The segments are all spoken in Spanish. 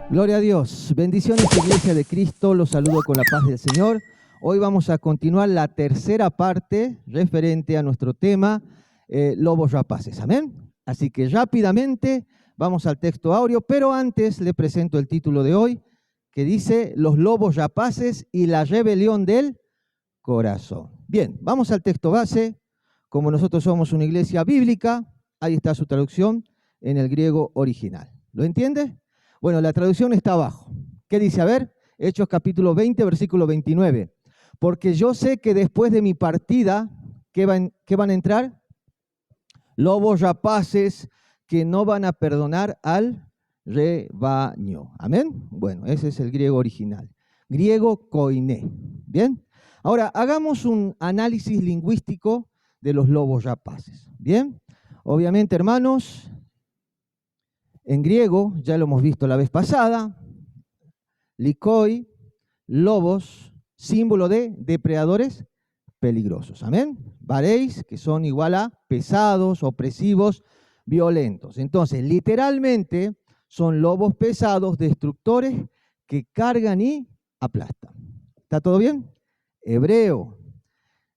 Gloria a Dios. Bendiciones, Iglesia de Cristo. Los saludo con la paz del Señor. Hoy vamos a continuar la tercera parte referente a nuestro tema, lobos rapaces. Amén. Así que rápidamente vamos al texto áureo, pero antes le presento el título de hoy, que dice Los lobos rapaces y la rebelión del corazón. Bien, vamos al texto base. Como nosotros somos una iglesia bíblica, ahí está su traducción en el griego original. ¿Lo entiende? Bueno, la traducción está abajo. ¿Qué dice? A ver, Hechos capítulo 20, versículo 29. Porque yo sé que después de mi partida, ¿qué van a entrar? Lobos rapaces que no van a perdonar al rebaño. ¿Amén? Bueno, ese es el griego original. Griego koiné. ¿Bien? Ahora, hagamos un análisis lingüístico de los lobos rapaces. ¿Bien? Obviamente, hermanos, en griego, ya lo hemos visto la vez pasada, likoi, lobos, símbolo de depredadores peligrosos. ¿Amén? Varéis, que son igual a pesados, opresivos, violentos. Entonces, literalmente, son lobos pesados, destructores, que cargan y aplastan. ¿Está todo bien? Hebreo,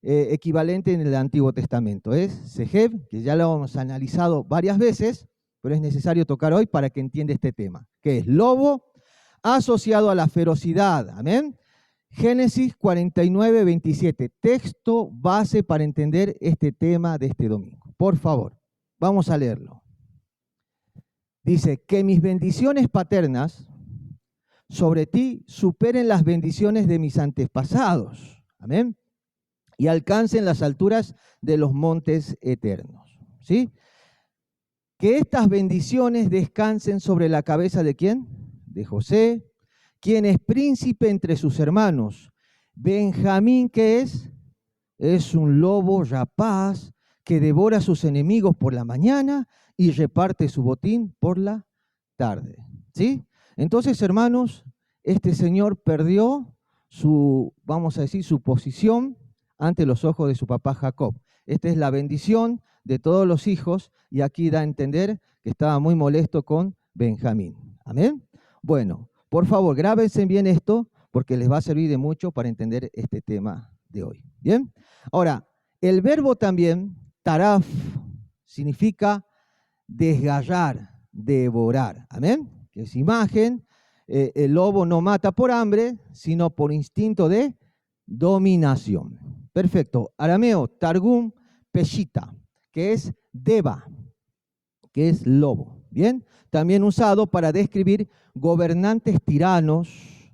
equivalente en el Antiguo Testamento, es Seheb, que ya lo hemos analizado varias veces, pero es necesario tocar hoy para que entienda este tema, que es lobo asociado a la ferocidad. Amén. Génesis 49, 27, texto base para entender este tema de este domingo. Por favor, vamos a leerlo. Dice, que mis bendiciones paternas sobre ti superen las bendiciones de mis antepasados. Amén. Y alcancen las alturas de los montes eternos. ¿Sí? Que estas bendiciones descansen sobre la cabeza de ¿quién? De José, quien es príncipe entre sus hermanos. Benjamín, ¿qué es? Es un lobo rapaz que devora a sus enemigos por la mañana y reparte su botín por la tarde. ¿Sí? Entonces, hermanos, este señor perdió su, vamos a decir, su posición ante los ojos de su papá Jacob. Esta es la bendición de todos los hijos, y aquí da a entender que estaba muy molesto con Benjamín. ¿Amén? Bueno, por favor, grábense bien esto, porque les va a servir de mucho para entender este tema de hoy. ¿Bien? Ahora, el verbo también, taraf, significa desgarrar, devorar. ¿Amén? Que es imagen. El lobo no mata por hambre, sino por instinto de dominación. Perfecto. Arameo, Targum, Peshita, que es deva, que es lobo. Bien, también usado para describir gobernantes tiranos,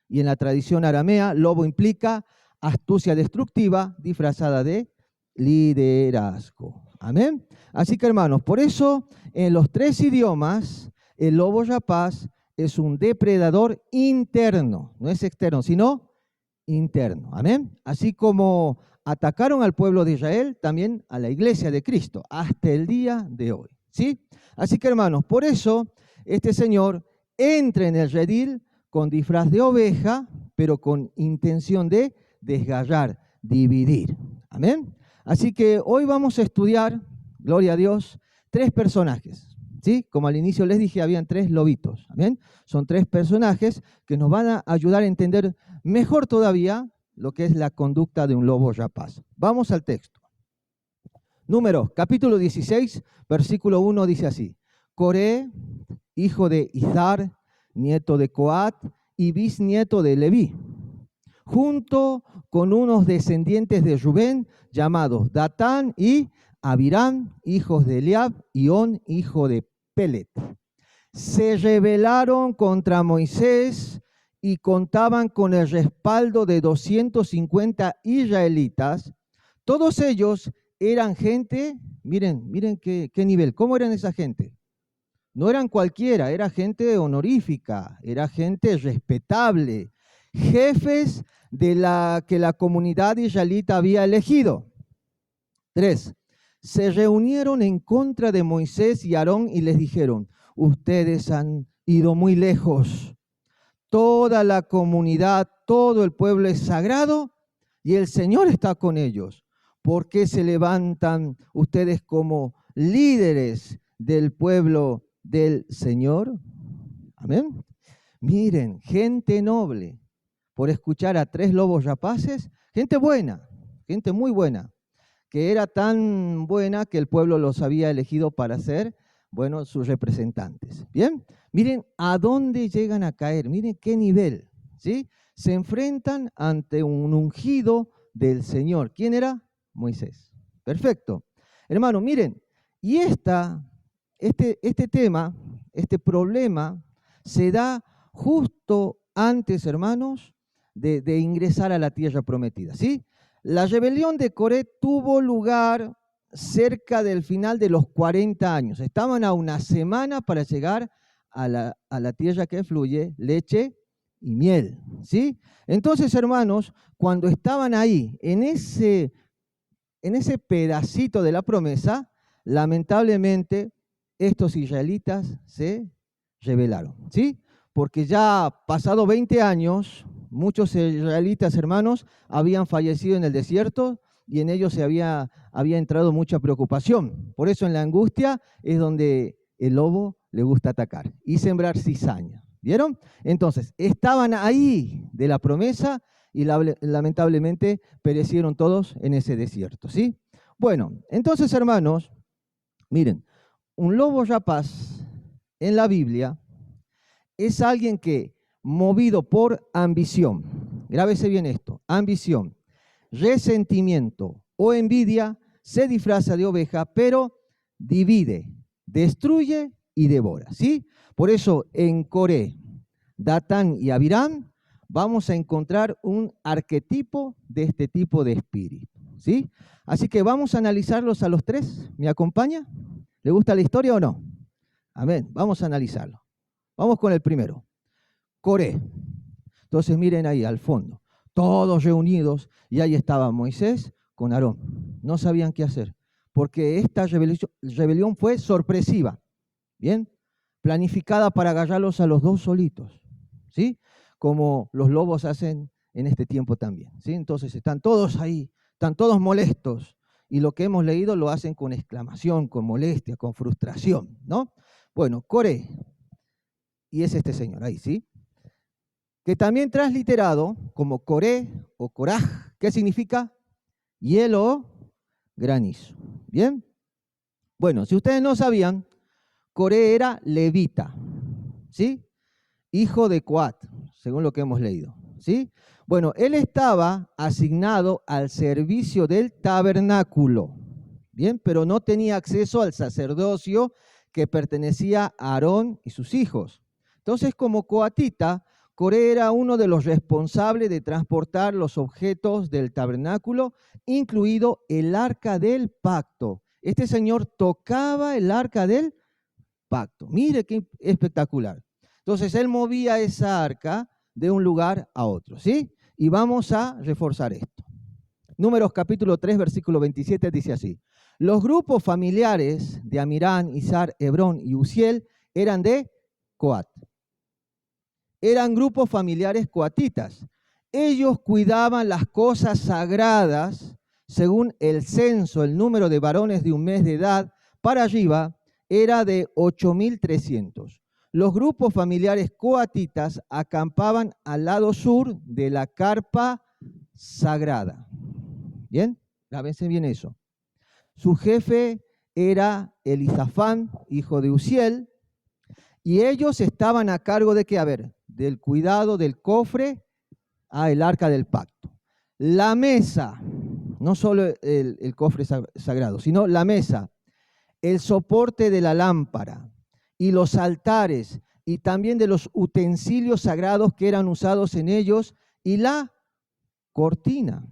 y en la tradición aramea, lobo implica astucia destructiva disfrazada de liderazgo. Amén. Así que, hermanos, por eso en los tres idiomas, el lobo rapaz es un depredador interno, no es externo, sino interno. Amén. Así como atacaron al pueblo de Israel, también a la iglesia de Cristo, hasta el día de hoy. ¿Sí? Así que, hermanos, por eso este señor entra en el redil con disfraz de oveja, pero con intención de desgarrar, dividir. Amén. Así que hoy vamos a estudiar, gloria a Dios, tres personajes. ¿Sí? Como al inicio les dije, habían tres lobitos. Amén. Son tres personajes que nos van a ayudar a entender mejor todavía lo que es la conducta de un lobo rapaz. Vamos al texto. Números, capítulo 16, versículo 1 dice así. Coré, hijo de Izar, nieto de Coat y bisnieto de Leví, junto con unos descendientes de Rubén llamados Datán y Abiram, hijos de Eliab, y On, hijo de Pelet. Se rebelaron contra Moisés y contaban con el respaldo de 250 israelitas. Todos ellos eran gente, miren qué nivel, ¿cómo eran esa gente? No eran cualquiera, era gente honorífica, era gente respetable, jefes de la que la comunidad israelita había elegido. 3. Se reunieron en contra de Moisés y Aarón y les dijeron, ustedes han ido muy lejos. Toda la comunidad, todo el pueblo es sagrado y el Señor está con ellos. ¿Por qué se levantan ustedes como líderes del pueblo del Señor? Amén. Miren, gente noble, por escuchar a 3 lobos rapaces, gente buena, gente muy buena, que era tan buena que el pueblo los había elegido para ser, bueno, sus representantes. Bien, miren a dónde llegan a caer, miren qué nivel, ¿sí? Se enfrentan ante un ungido del Señor. ¿Quién era? Moisés. Perfecto. Hermano, miren, y este tema, este problema, se da justo antes, hermanos, de ingresar a la tierra prometida, ¿sí? La rebelión de Coré tuvo lugar cerca del final de los 40 años. Estaban a una semana para llegar a la tierra que fluye leche y miel, ¿sí? Entonces, hermanos, cuando estaban ahí, en ese pedacito de la promesa, lamentablemente, estos israelitas se rebelaron, ¿sí? Porque ya pasado 20 años, muchos israelitas, hermanos, habían fallecido en el desierto y en ellos había entrado mucha preocupación. Por eso en la angustia es donde el lobo le gusta atacar y sembrar cizaña. ¿Vieron? Entonces, estaban ahí de la promesa y lamentablemente perecieron todos en ese desierto, ¿sí? Bueno, entonces, hermanos, miren, un lobo rapaz en la Biblia es alguien que, movido por ambición, grábese bien esto, ambición, resentimiento o envidia, se disfraza de oveja, pero divide, destruye y devora, ¿sí? Por eso en Coré, Datán y Abiram vamos a encontrar un arquetipo de este tipo de espíritu, ¿sí? Así que vamos a analizarlos a los 3. ¿Me acompaña? ¿Le gusta la historia o no? Amén. Vamos a analizarlo. Vamos con el primero. Coré. Entonces miren ahí al fondo, todos reunidos, y ahí estaba Moisés con Aarón. No sabían qué hacer, porque esta rebelión fue sorpresiva, ¿bien? Planificada para agarrarlos a los 2 solitos, ¿sí? Como los lobos hacen en este tiempo también, ¿sí? Entonces están todos ahí, están todos molestos, y lo que hemos leído lo hacen con exclamación, con molestia, con frustración, ¿no? Bueno, Coré, y es este señor ahí, ¿sí? Que también transliterado como Coré o Coraj, ¿qué significa? Hielo o granizo. ¿Bien? Bueno, si ustedes no sabían, Coré era levita, ¿sí? Hijo de Coat, según lo que hemos leído, ¿sí? Bueno, él estaba asignado al servicio del tabernáculo, ¿bien? Pero no tenía acceso al sacerdocio que pertenecía a Aarón y sus hijos. Entonces, como coatita, Coré era uno de los responsables de transportar los objetos del tabernáculo, incluido el arca del pacto. Este señor tocaba el arca del pacto. Mire qué espectacular. Entonces, él movía esa arca de un lugar a otro, ¿sí? Y vamos a reforzar esto. Números capítulo 3, versículo 27 dice así. Los grupos familiares de Amirán, Izar, Hebrón y Uziel eran de Coat. Eran grupos familiares coatitas. Ellos cuidaban las cosas sagradas según el censo, el número de varones de un mes de edad para arriba era de 8.300. Los grupos familiares coatitas acampaban al lado sur de la carpa sagrada. ¿Bien? Grábense bien eso. Su jefe era Elisafán, hijo de Uziel, y ellos estaban a cargo de qué, a ver, del cuidado del cofre a el arca del pacto. La mesa, no solo el cofre sagrado, sino la mesa, el soporte de la lámpara y los altares y también de los utensilios sagrados que eran usados en ellos y la cortina.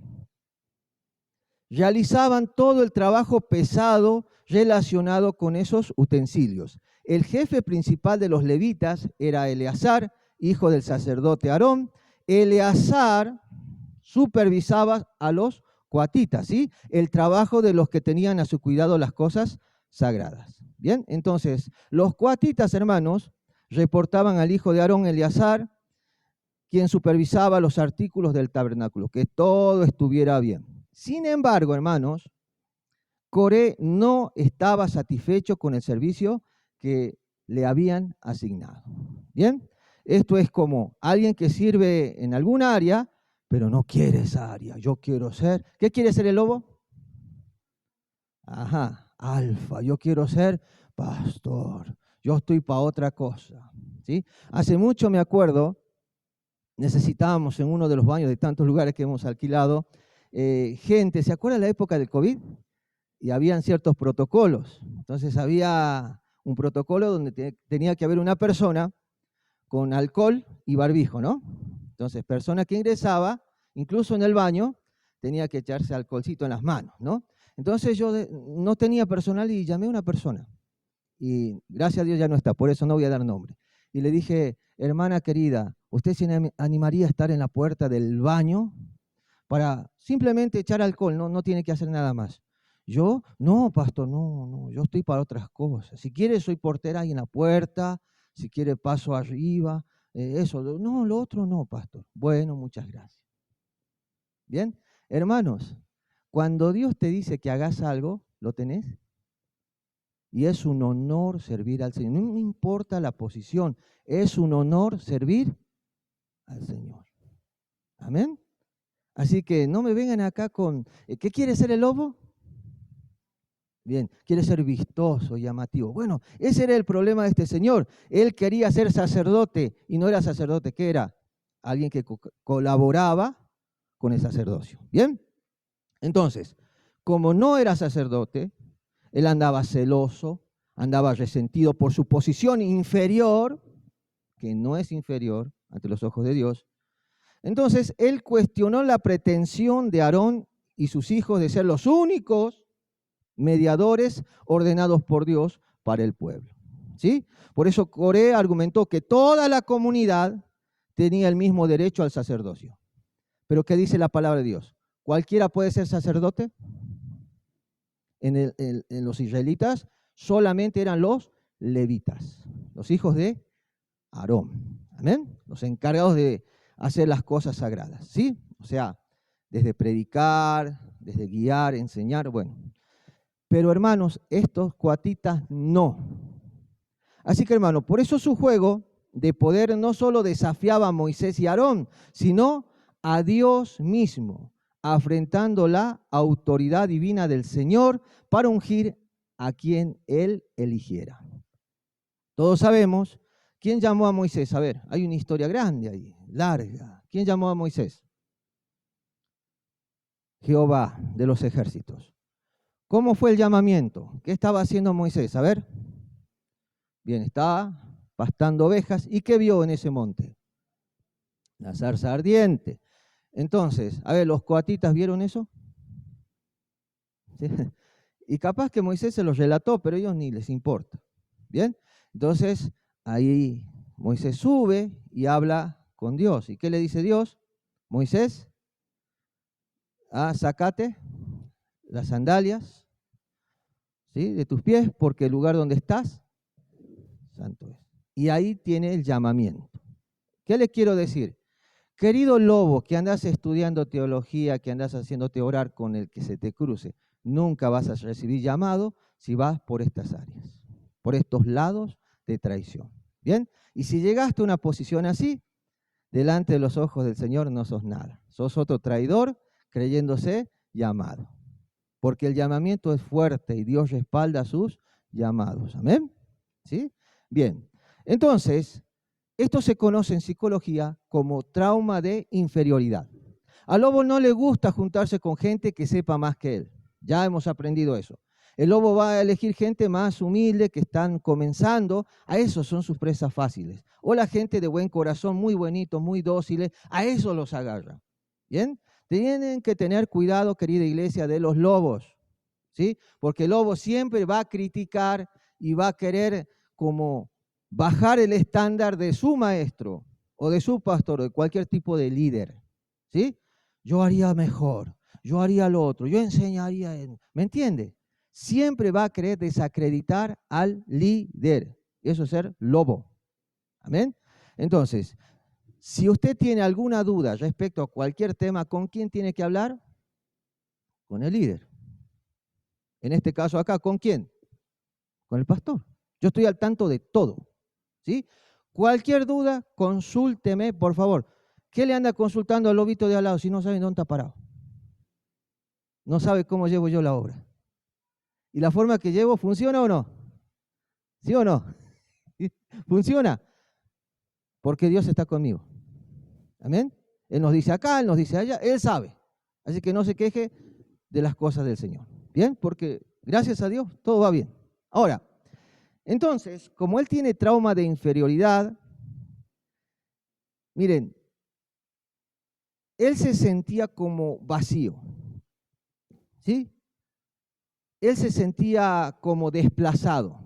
Realizaban todo el trabajo pesado relacionado con esos utensilios. El jefe principal de los levitas era Eleazar, hijo del sacerdote Aarón. Eleazar supervisaba a los coatitas, ¿sí? El trabajo de los que tenían a su cuidado las cosas sagradas. Bien, entonces, los coatitas, hermanos, reportaban al hijo de Aarón, Eleazar, quien supervisaba los artículos del tabernáculo, que todo estuviera bien. Sin embargo, hermanos, Coré no estaba satisfecho con el servicio que le habían asignado. Bien, Esto es como alguien que sirve en alguna área, pero no quiere esa área. Yo quiero ser, ¿qué quiere ser el lobo? Ajá, alfa, yo quiero ser pastor. Yo estoy para otra cosa, ¿sí? Hace mucho me acuerdo, necesitábamos en uno de los baños de tantos lugares que hemos alquilado, gente, ¿se acuerda la época del COVID? Y habían ciertos protocolos. Entonces había un protocolo donde tenía que haber una persona con alcohol y barbijo, ¿no? Entonces, persona que ingresaba, incluso en el baño, tenía que echarse alcoholcito en las manos, ¿no? Entonces yo no tenía personal y llamé a una persona. Y gracias a Dios ya no está, por eso no voy a dar nombre. Y le dije, hermana querida, ¿usted se animaría a estar en la puerta del baño para simplemente echar alcohol? No tiene que hacer nada más. Yo, no, pastor, no, yo estoy para otras cosas. Si quiere, soy portera ahí en la puerta, si quiere paso arriba, eso. No, lo otro no, pastor. Bueno, muchas gracias. Bien, hermanos, cuando Dios te dice que hagas algo, ¿lo tenés? Y es un honor servir al Señor. No me importa la posición, es un honor servir al Señor. Amén. Así que no me vengan acá con, ¿qué quiere ser el lobo? Bien, quiere ser vistoso, llamativo. Bueno, ese era el problema de este señor. Él quería ser sacerdote y no era sacerdote. ¿Qué era? Alguien que colaboraba con el sacerdocio. Bien, entonces, como no era sacerdote, él andaba celoso, andaba resentido por su posición inferior, que no es inferior ante los ojos de Dios. Entonces, él cuestionó la pretensión de Aarón y sus hijos de ser los únicos mediadores ordenados por Dios para el pueblo. ¿Sí? Por eso Coré argumentó que toda la comunidad tenía el mismo derecho al sacerdocio. Pero ¿qué dice la palabra de Dios? ¿Cualquiera puede ser sacerdote? En los israelitas solamente eran los levitas, los hijos de Aarón. ¿Amén? Los encargados de hacer las cosas sagradas. ¿Sí? O sea, desde predicar, desde guiar, enseñar, bueno. Pero hermanos, estos cuatitas no. Así que hermano, por eso su juego de poder no solo desafiaba a Moisés y a Aarón, sino a Dios mismo, afrentando la autoridad divina del Señor para ungir a quien Él eligiera. Todos sabemos quién llamó a Moisés. A ver, hay una historia grande ahí, larga. ¿Quién llamó a Moisés? Jehová de los ejércitos. ¿Cómo fue el llamamiento? ¿Qué estaba haciendo Moisés? A ver. Bien, estaba pastando ovejas. ¿Y qué vio en ese monte? La zarza ardiente. Entonces, a ver, ¿los coatitas vieron eso? ¿Sí? Y capaz que Moisés se los relató, pero a ellos ni les importa. Bien, entonces ahí Moisés sube y habla con Dios. ¿Y qué le dice Dios? Moisés, sacate las sandalias, ¿sí?, de tus pies, porque el lugar donde estás, santo es. Y ahí tiene el llamamiento. ¿Qué le quiero decir? Querido lobo, que andas estudiando teología, que andas haciéndote orar con el que se te cruce, nunca vas a recibir llamado si vas por estas áreas, por estos lados de traición. ¿Bien? Y si llegaste a una posición así, delante de los ojos del Señor no sos nada. Sos otro traidor creyéndose llamado. Porque el llamamiento es fuerte y Dios respalda sus llamados. ¿Amén? ¿Sí? Bien. Entonces, esto se conoce en psicología como trauma de inferioridad. Al lobo no le gusta juntarse con gente que sepa más que él. Ya hemos aprendido eso. El lobo va a elegir gente más humilde, que están comenzando. A esos son sus presas fáciles. O la gente de buen corazón, muy bonito, muy dóciles, a eso los agarra. ¿Bien? Tienen que tener cuidado, querida iglesia, de los lobos. ¿Sí? Porque el lobo siempre va a criticar y va a querer como bajar el estándar de su maestro o de su pastor o de cualquier tipo de líder. ¿Sí? Yo haría mejor, yo haría lo otro, yo enseñaría. ¿Me entiende? Siempre va a querer desacreditar al líder. Eso es ser lobo. ¿Amén? Entonces, si usted tiene alguna duda respecto a cualquier tema, ¿con quién tiene que hablar? Con el líder. En este caso acá, ¿con quién? Con el pastor. Yo estoy al tanto de todo. ¿Sí? Cualquier duda, consúlteme, por favor. ¿Qué le anda consultando al lobito de al lado si no sabe dónde está parado? No sabe cómo llevo yo la obra. ¿Y la forma que llevo funciona o no? ¿Sí o no? ¿Funciona? Porque Dios está conmigo. Amén. Él nos dice acá, Él nos dice allá, Él sabe. Así que no se queje de las cosas del Señor. Bien, porque gracias a Dios todo va bien. Ahora, entonces, como Él tiene trauma de inferioridad, miren, Él se sentía como vacío. ¿Sí? Él se sentía como desplazado.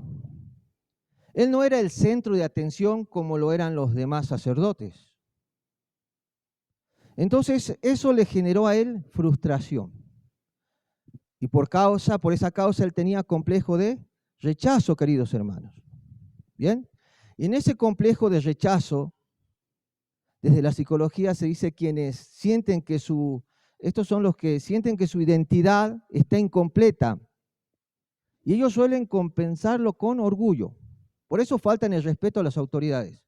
Él no era el centro de atención como lo eran los demás sacerdotes. Entonces, eso le generó a él frustración. Y por esa causa, él tenía complejo de rechazo, queridos hermanos. ¿Bien? Y en ese complejo de rechazo, desde la psicología se dice quienes sienten que estos son los que sienten que su identidad está incompleta. Y ellos suelen compensarlo con orgullo. Por eso faltan el respeto a las autoridades.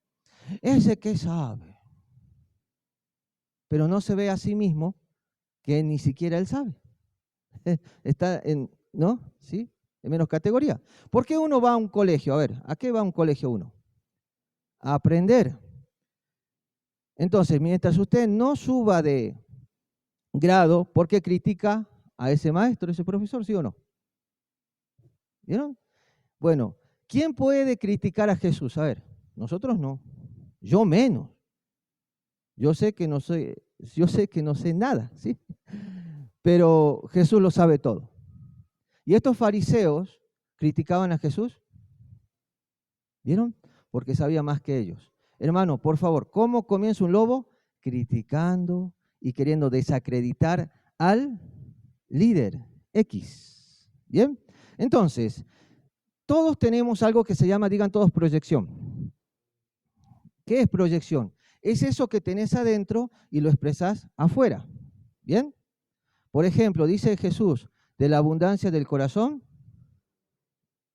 Ese que sabe. Pero no se ve a sí mismo que ni siquiera él sabe. Está ¿no? ¿Sí? En menos categoría. ¿Por qué uno va a un colegio? A ver, ¿a qué va a un colegio uno? A aprender. Entonces, mientras usted no suba de grado, ¿por qué critica a ese maestro, ese profesor, sí o no? ¿Vieron? Bueno, ¿quién puede criticar a Jesús? A ver, nosotros no. Yo menos. Yo sé que no sé nada, ¿sí? Pero Jesús lo sabe todo. Y estos fariseos criticaban a Jesús. ¿Vieron? Porque sabía más que ellos. Hermano, por favor, ¿cómo comienza un lobo? Criticando y queriendo desacreditar al líder X. ¿Bien? Entonces, todos tenemos algo que se llama, digan todos, proyección. ¿Qué es proyección? Es eso que tenés adentro y lo expresás afuera. ¿Bien? Por ejemplo, dice Jesús, de la abundancia del corazón,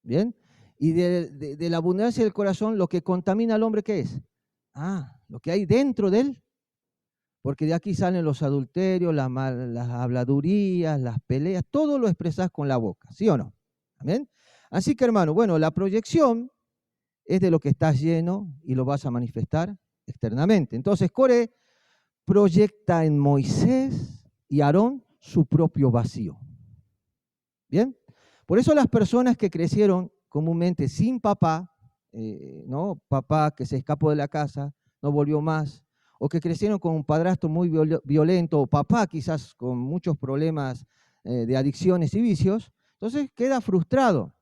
¿bien? Y de la abundancia del corazón, lo que contamina al hombre, ¿qué es? Lo que hay dentro de él. Porque de aquí salen los adulterios, las habladurías, las peleas, todo lo expresás con la boca, ¿sí o no? ¿Amén? Así que, hermano, bueno, la proyección es de lo que estás lleno y lo vas a manifestar externamente. Entonces, Coré proyecta en Moisés y Aarón su propio vacío. ¿Bien? Por eso las personas que crecieron comúnmente sin papá, ¿no? Papá que se escapó de la casa, no volvió más, o que crecieron con un padrastro muy violento, o papá quizás con muchos problemas de adicciones y vicios, entonces queda frustrado.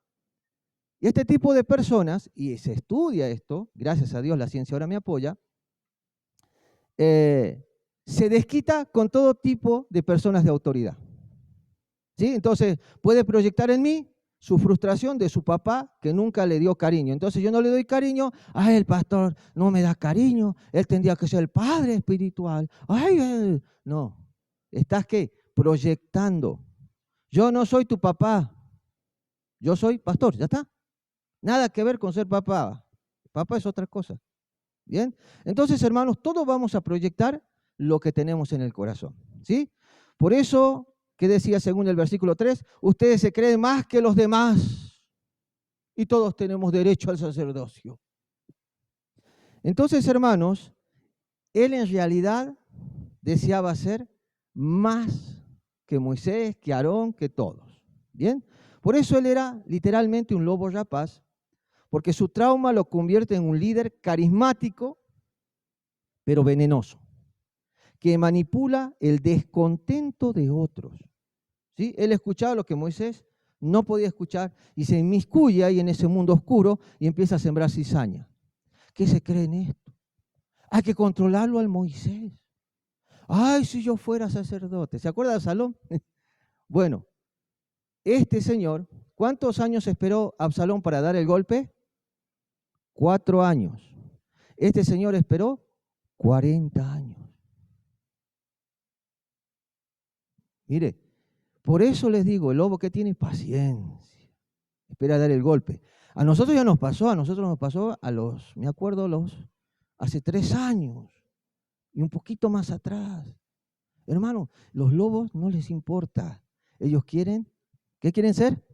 Y este tipo de personas, y se estudia esto, gracias a Dios la ciencia ahora me apoya, se desquita con todo tipo de personas de autoridad. ¿Sí? Entonces puede proyectar en mí su frustración de su papá que nunca le dio cariño. Entonces yo no le doy cariño, ay, el pastor no me da cariño, él tendría que ser el padre espiritual. Ay, no, estás ¿qué? Proyectando. Yo no soy tu papá, yo soy pastor, ya está. Nada que ver con ser papá. Papá es otra cosa. ¿Bien? Entonces, hermanos, todos vamos a proyectar lo que tenemos en el corazón. ¿Sí? Por eso, ¿qué decía según el versículo 3? Ustedes se creen más que los demás y todos tenemos derecho al sacerdocio. Entonces, hermanos, él en realidad deseaba ser más que Moisés, que Aarón, que todos. ¿Bien? Por eso él era literalmente un lobo rapaz, porque su trauma lo convierte en un líder carismático, pero venenoso, que manipula el descontento de otros. ¿Sí? Él escuchaba lo que Moisés no podía escuchar y se inmiscuye ahí en ese mundo oscuro y empieza a sembrar cizaña. ¿Qué se cree en esto? Hay que controlarlo al Moisés. Ay, si yo fuera sacerdote. ¿Se acuerda de Absalón? Bueno, este señor, ¿cuántos años esperó Absalón para dar el golpe? 4 años. Este señor esperó 40 años. Mire, por eso les digo, el lobo que tiene paciencia, espera dar el golpe. A nosotros nos pasó a los, me acuerdo, los hace 3 años y un poquito más atrás. Hermano, los lobos no les importa. Ellos quieren, ¿qué quieren ser?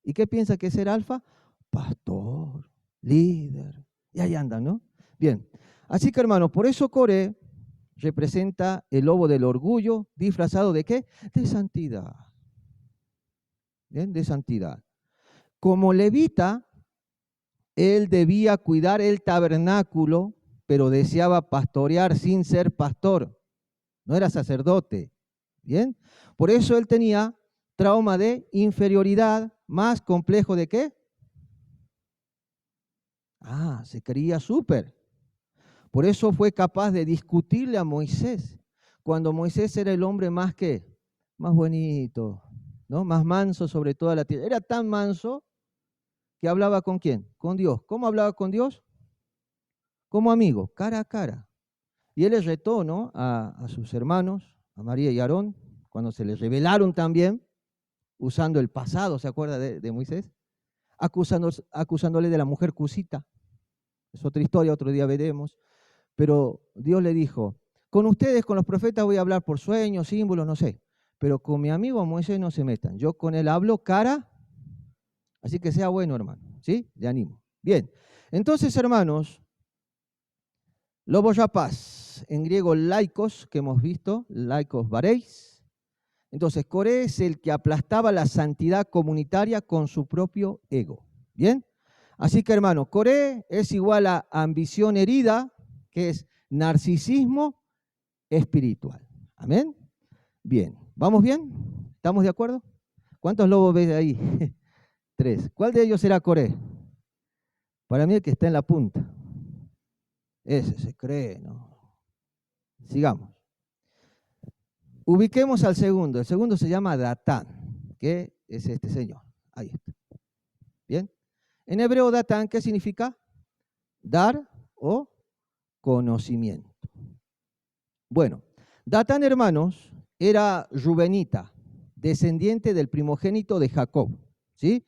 ¿Y qué piensa que es ser alfa? Pastor, líder. Y ahí andan, ¿no? Bien, así que hermano, por eso Coré representa el lobo del orgullo, disfrazado ¿de qué? De santidad. ¿Bien? De santidad. Como levita, él debía cuidar el tabernáculo, pero deseaba pastorear sin ser pastor. No era sacerdote. ¿Bien? Por eso él tenía trauma de inferioridad, más complejo de qué? Se creía súper. Por eso fue capaz de discutirle a Moisés, cuando Moisés era el hombre más bonito, ¿no? Más manso sobre toda la tierra. Era tan manso que hablaba ¿con quién? Con Dios. ¿Cómo hablaba con Dios? Como amigo, cara a cara. Y él les retó, ¿no? a sus hermanos, a María y Aarón, cuando se les rebelaron también, usando el pasado, ¿se acuerda de Moisés? Acusándole de la mujer cusita. Es otra historia, otro día veremos. Pero Dios le dijo, con ustedes, con los profetas voy a hablar por sueños, símbolos, no sé. Pero con mi amigo Moisés no se metan. Yo con él hablo cara, así que sea bueno, hermano. ¿Sí? Le animo. Bien. Entonces, hermanos, lobos rapaz, en griego laikos, que hemos visto, laikos vareis. Entonces, Coré es el que aplastaba la santidad comunitaria con su propio ego. ¿Bien? Así que, hermano, Coré es igual a ambición herida, que es narcisismo espiritual. ¿Amén? Bien. ¿Vamos bien? ¿Estamos de acuerdo? ¿Cuántos lobos ves ahí? 3. ¿Cuál de ellos será Coré? Para mí el que está en la punta. Ese se cree, ¿no? Sigamos. Ubiquemos al segundo. El segundo se llama Datán, que es este señor. Ahí está. ¿Bien? En hebreo, Datán, ¿qué significa? Dar o conocimiento. Bueno, Datán, hermanos, era rubenita, descendiente del primogénito de Jacob. ¿Sí?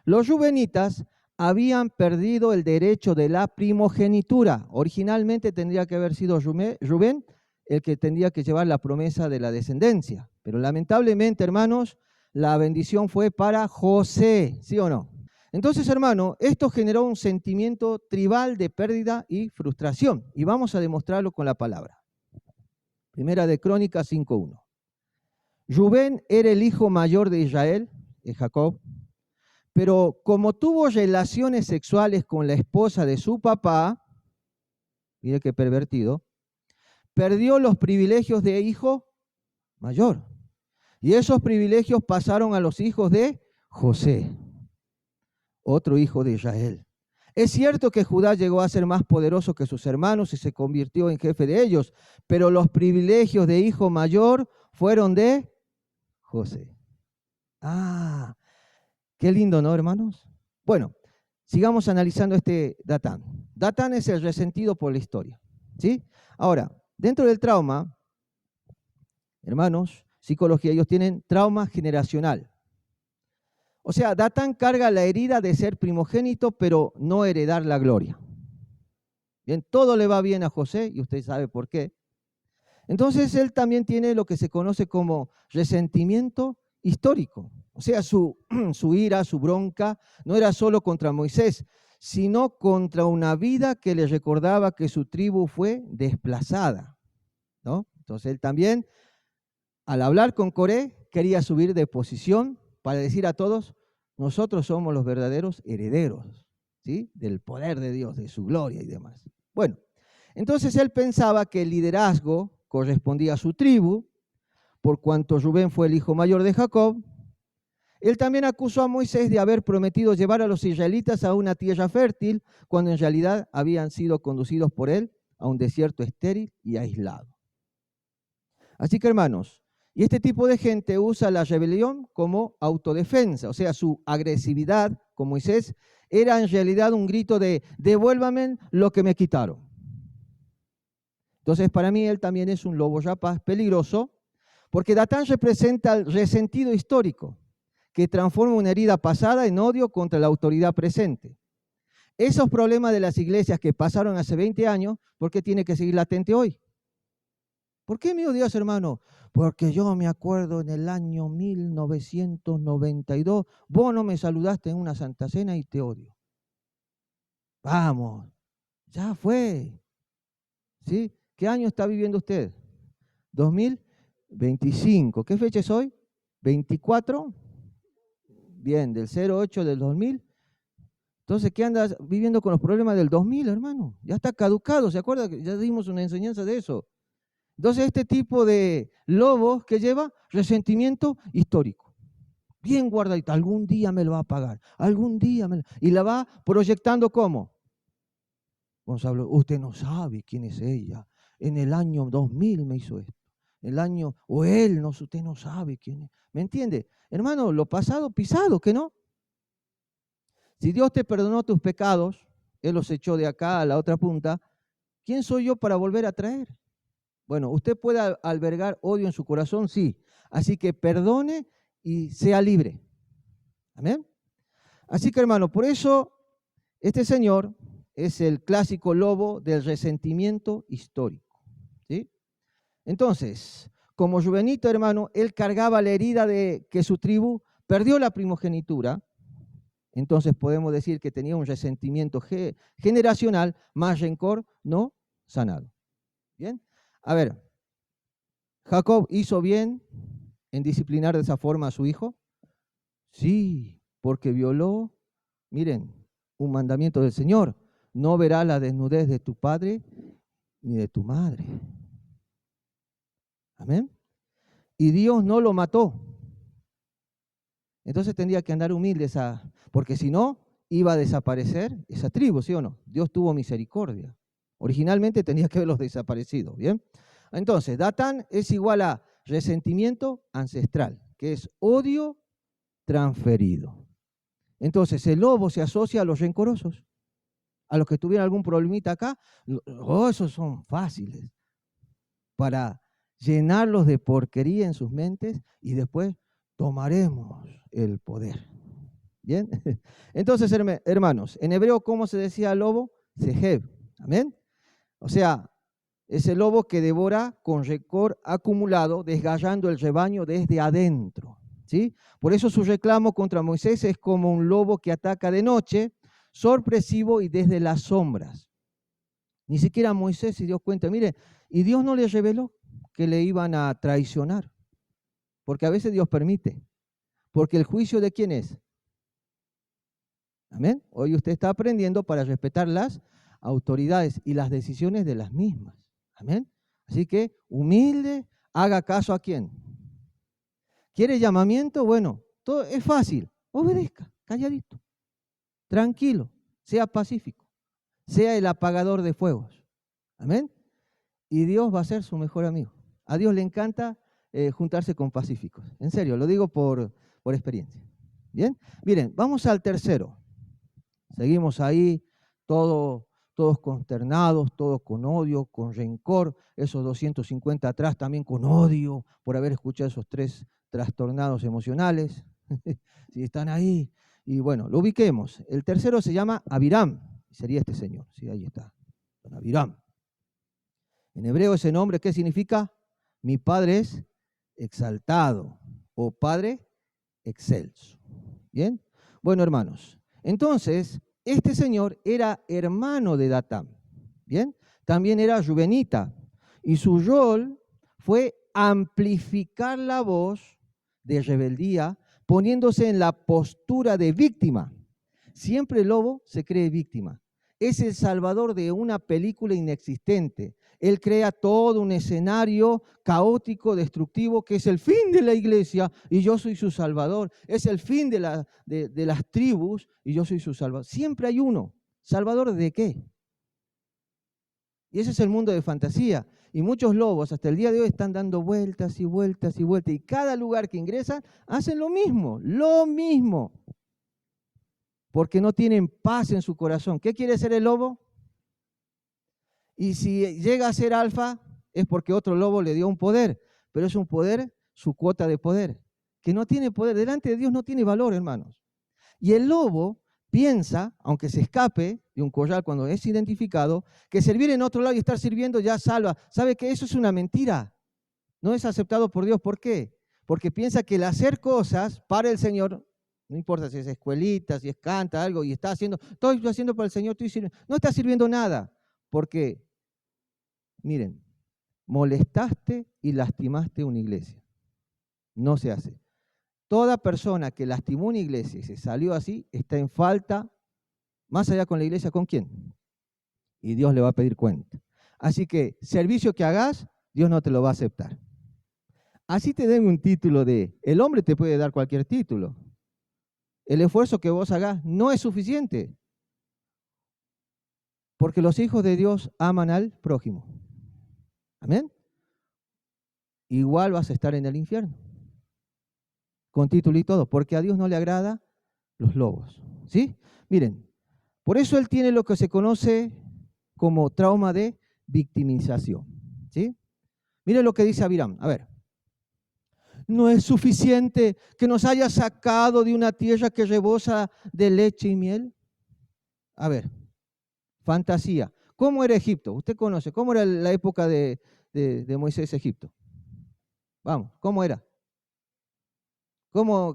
Los rubenitas habían perdido el derecho de la primogenitura. Originalmente tendría que haber sido Rubén el que tendría que llevar la promesa de la descendencia. Pero lamentablemente, hermanos, la bendición fue para José, ¿sí o no? Entonces, hermano, esto generó un sentimiento tribal de pérdida y frustración. Y vamos a demostrarlo con la palabra. Primera de Crónicas 5:1. Rubén era el hijo mayor de Israel, de Jacob, pero como tuvo relaciones sexuales con la esposa de su papá, mire qué pervertido, perdió los privilegios de hijo mayor. Y esos privilegios pasaron a los hijos de José, otro hijo de Israel. Es cierto que Judá llegó a ser más poderoso que sus hermanos y se convirtió en jefe de ellos, pero los privilegios de hijo mayor fueron de José. Qué lindo, ¿no, hermanos? Bueno, sigamos analizando este Datán. Datán es el resentido por la historia, ¿sí? Ahora, dentro del trauma, hermanos, psicología, ellos tienen trauma generacional. O sea, Datán carga la herida de ser primogénito, pero no heredar la gloria. Bien, todo le va bien a José, y usted sabe por qué. Entonces, él también tiene lo que se conoce como resentimiento histórico. O sea, su ira, su bronca, no era solo contra Moisés, sino contra una vida que le recordaba que su tribu fue desplazada, ¿no? Entonces, él también, al hablar con Coré, quería subir de posición para decir a todos, nosotros somos los verdaderos herederos, ¿sí? Del poder de Dios, de su gloria y demás. Bueno, entonces él pensaba que el liderazgo correspondía a su tribu, por cuanto Rubén fue el hijo mayor de Jacob. Él también acusó a Moisés de haber prometido llevar a los israelitas a una tierra fértil, cuando en realidad habían sido conducidos por él a un desierto estéril y aislado. Así que, hermanos, y este tipo de gente usa la rebelión como autodefensa, o sea, su agresividad con Moisés era en realidad un grito de devuélvame lo que me quitaron. Entonces, para mí, él también es un lobo rapaz peligroso, porque Datán representa el resentido histórico, que transforma una herida pasada en odio contra la autoridad presente. Esos problemas de las iglesias que pasaron hace 20 años, ¿por qué tiene que seguir latente hoy? ¿Por qué me odias, hermano? Porque yo me acuerdo en el año 1992, vos no me saludaste en una Santa Cena y te odio. Vamos, ya fue. ¿Sí? ¿Qué año está viviendo usted? 2025. ¿Qué fecha es hoy? 24. Bien, del 08 del 2000. Entonces, ¿qué andas viviendo con los problemas del 2000, hermano? Ya está caducado, ¿se acuerda? Que ya dimos una enseñanza de eso. Entonces, este tipo de lobos que lleva resentimiento histórico. Bien guardadito, algún día me lo va a pagar, algún día me lo... Y la va proyectando ¿cómo? Gonzalo, usted no sabe quién es ella. En el año 2000 me hizo esto. El año, o él, no, usted no sabe quién es. ¿Me entiende? Hermano, lo pasado pisado, ¿que no? Si Dios te perdonó tus pecados, Él los echó de acá a la otra punta, ¿quién soy yo para volver a traer? Bueno, ¿usted puede albergar odio en su corazón? Sí. Así que perdone y sea libre. Amén. Así que, hermano, por eso este señor es el clásico lobo del resentimiento histórico. ¿Sí? Entonces, como Juvenito, hermano, él cargaba la herida de que su tribu perdió la primogenitura. Entonces podemos decir que tenía un resentimiento generacional, más rencor no sanado. ¿Bien? A ver, ¿Jacob hizo bien en disciplinar de esa forma a su hijo? Sí, porque violó, miren, un mandamiento del Señor. No verás la desnudez de tu padre ni de tu madre. Amén. Y Dios no lo mató. Entonces tendría que andar humilde porque si no, iba a desaparecer esa tribu, ¿sí o no? Dios tuvo misericordia. Originalmente tenía que haberlos desaparecido, ¿bien? Entonces, Datán es igual a resentimiento ancestral, que es odio transferido. Entonces, el lobo se asocia a los rencorosos, a los que tuvieran algún problemita acá. Esos son fáciles para llenarlos de porquería en sus mentes y después tomaremos el poder. ¿Bien? Entonces, hermanos, en hebreo, ¿cómo se decía lobo? Seheb. ¿Amén? O sea, ese lobo que devora con rencor acumulado, desgarrando el rebaño desde adentro. ¿Sí? Por eso su reclamo contra Moisés es como un lobo que ataca de noche, sorpresivo y desde las sombras. Ni siquiera Moisés se dio cuenta. Mire, y Dios no le reveló que le iban a traicionar, porque a veces Dios permite. Porque el juicio ¿de quién es? Amén. Hoy usted está aprendiendo para respetar las autoridades y las decisiones de las mismas. Amén. Así que humilde, haga caso a quién. ¿Quiere llamamiento? Bueno, todo es fácil. Obedezca, calladito, tranquilo, sea pacífico, sea el apagador de fuegos. Amén. Y Dios va a ser su mejor amigo. A Dios le encanta juntarse con pacíficos. En serio, lo digo por experiencia. Bien, miren, vamos al tercero. Seguimos ahí, todos consternados, todos con odio, con rencor, esos 250 atrás también con odio por haber escuchado esos 3 trastornados emocionales. Si están ahí, y bueno, lo ubiquemos. El tercero se llama Abiram, sería este señor, sí, ahí está, don Abiram. En hebreo ese nombre, ¿qué significa? Mi padre es exaltado, o padre excelso. ¿Bien? Bueno, hermanos, entonces, este señor era hermano de Datán, ¿bien? También era juvenita, y su rol fue amplificar la voz de rebeldía, poniéndose en la postura de víctima. Siempre el lobo se cree víctima. Es el salvador de una película inexistente. Él crea todo un escenario caótico, destructivo, que es el fin de la iglesia y yo soy su salvador. Es el fin de las tribus y yo soy su salvador. Siempre hay uno. ¿Salvador de qué? Y ese es el mundo de fantasía. Y muchos lobos hasta el día de hoy están dando vueltas y vueltas y vueltas. Y cada lugar que ingresan hacen lo mismo, lo mismo. Porque no tienen paz en su corazón. ¿Qué quiere ser el lobo? Y si llega a ser alfa, es porque otro lobo le dio un poder, pero es un poder, su cuota de poder, que no tiene poder. Delante de Dios no tiene valor, hermanos. Y el lobo piensa, aunque se escape, de un corral cuando es identificado, que servir en otro lado y estar sirviendo ya salva. ¿Sabe que eso es una mentira? No es aceptado por Dios. ¿Por qué? Porque piensa que el hacer cosas para el Señor, no importa si es escuelita, si es canta, algo, y está haciendo, estoy haciendo para el Señor, estoy sirviendo. No está sirviendo nada, porque, miren, molestaste y lastimaste una iglesia. No se hace. Toda persona que lastimó una iglesia y se salió así, está en falta, más allá con la iglesia, ¿con quién? Y Dios le va a pedir cuenta. Así que, servicio que hagas, Dios no te lo va a aceptar. Así te den un título el hombre te puede dar cualquier título. El esfuerzo que vos hagas no es suficiente. Porque los hijos de Dios aman al prójimo. Amén. Igual vas a estar en el infierno. Con título y todo. Porque a Dios no le agrada los lobos. ¿Sí? Miren, por eso él tiene lo que se conoce como trauma de victimización. ¿Sí? Miren lo que dice Abiram. A ver. No es suficiente que nos haya sacado de una tierra que rebosa de leche y miel. A ver, fantasía. ¿Cómo era Egipto? Usted conoce. ¿Cómo era la época de Moisés Egipto? Vamos, ¿cómo era?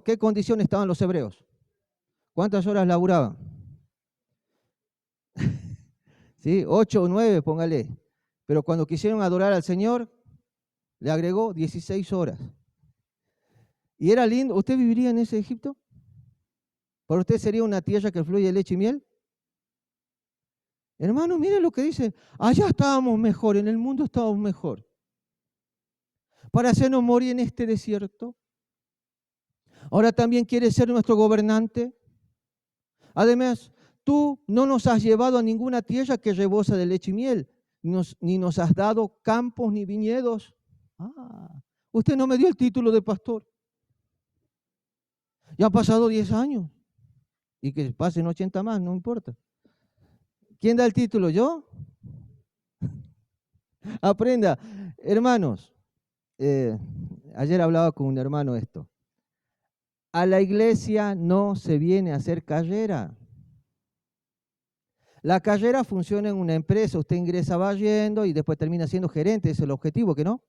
¿Qué condiciones estaban los hebreos? ¿Cuántas horas laburaban? ¿Sí? 8 o 9, póngale. Pero cuando quisieron adorar al Señor, le agregó 16 horas. Y era lindo. ¿Usted viviría en ese Egipto? ¿Para usted sería una tierra que fluye leche y miel? Hermano, mire lo que dice. Allá estábamos mejor, en el mundo estábamos mejor. Para hacernos morir en este desierto. Ahora también quieres ser nuestro gobernante. Además, tú no nos has llevado a ninguna tierra que rebosa de leche y miel, ni nos has dado campos ni viñedos. Usted no me dio el título de pastor. Ya han pasado 10 años. Y que pasen 80 más, no importa. ¿Quién da el título? ¿Yo? Aprenda. Hermanos, ayer hablaba con un hermano esto. A la iglesia no se viene a hacer carrera. La carrera funciona en una empresa, usted ingresa va yendo y después termina siendo gerente, ese es el objetivo, ¿que no?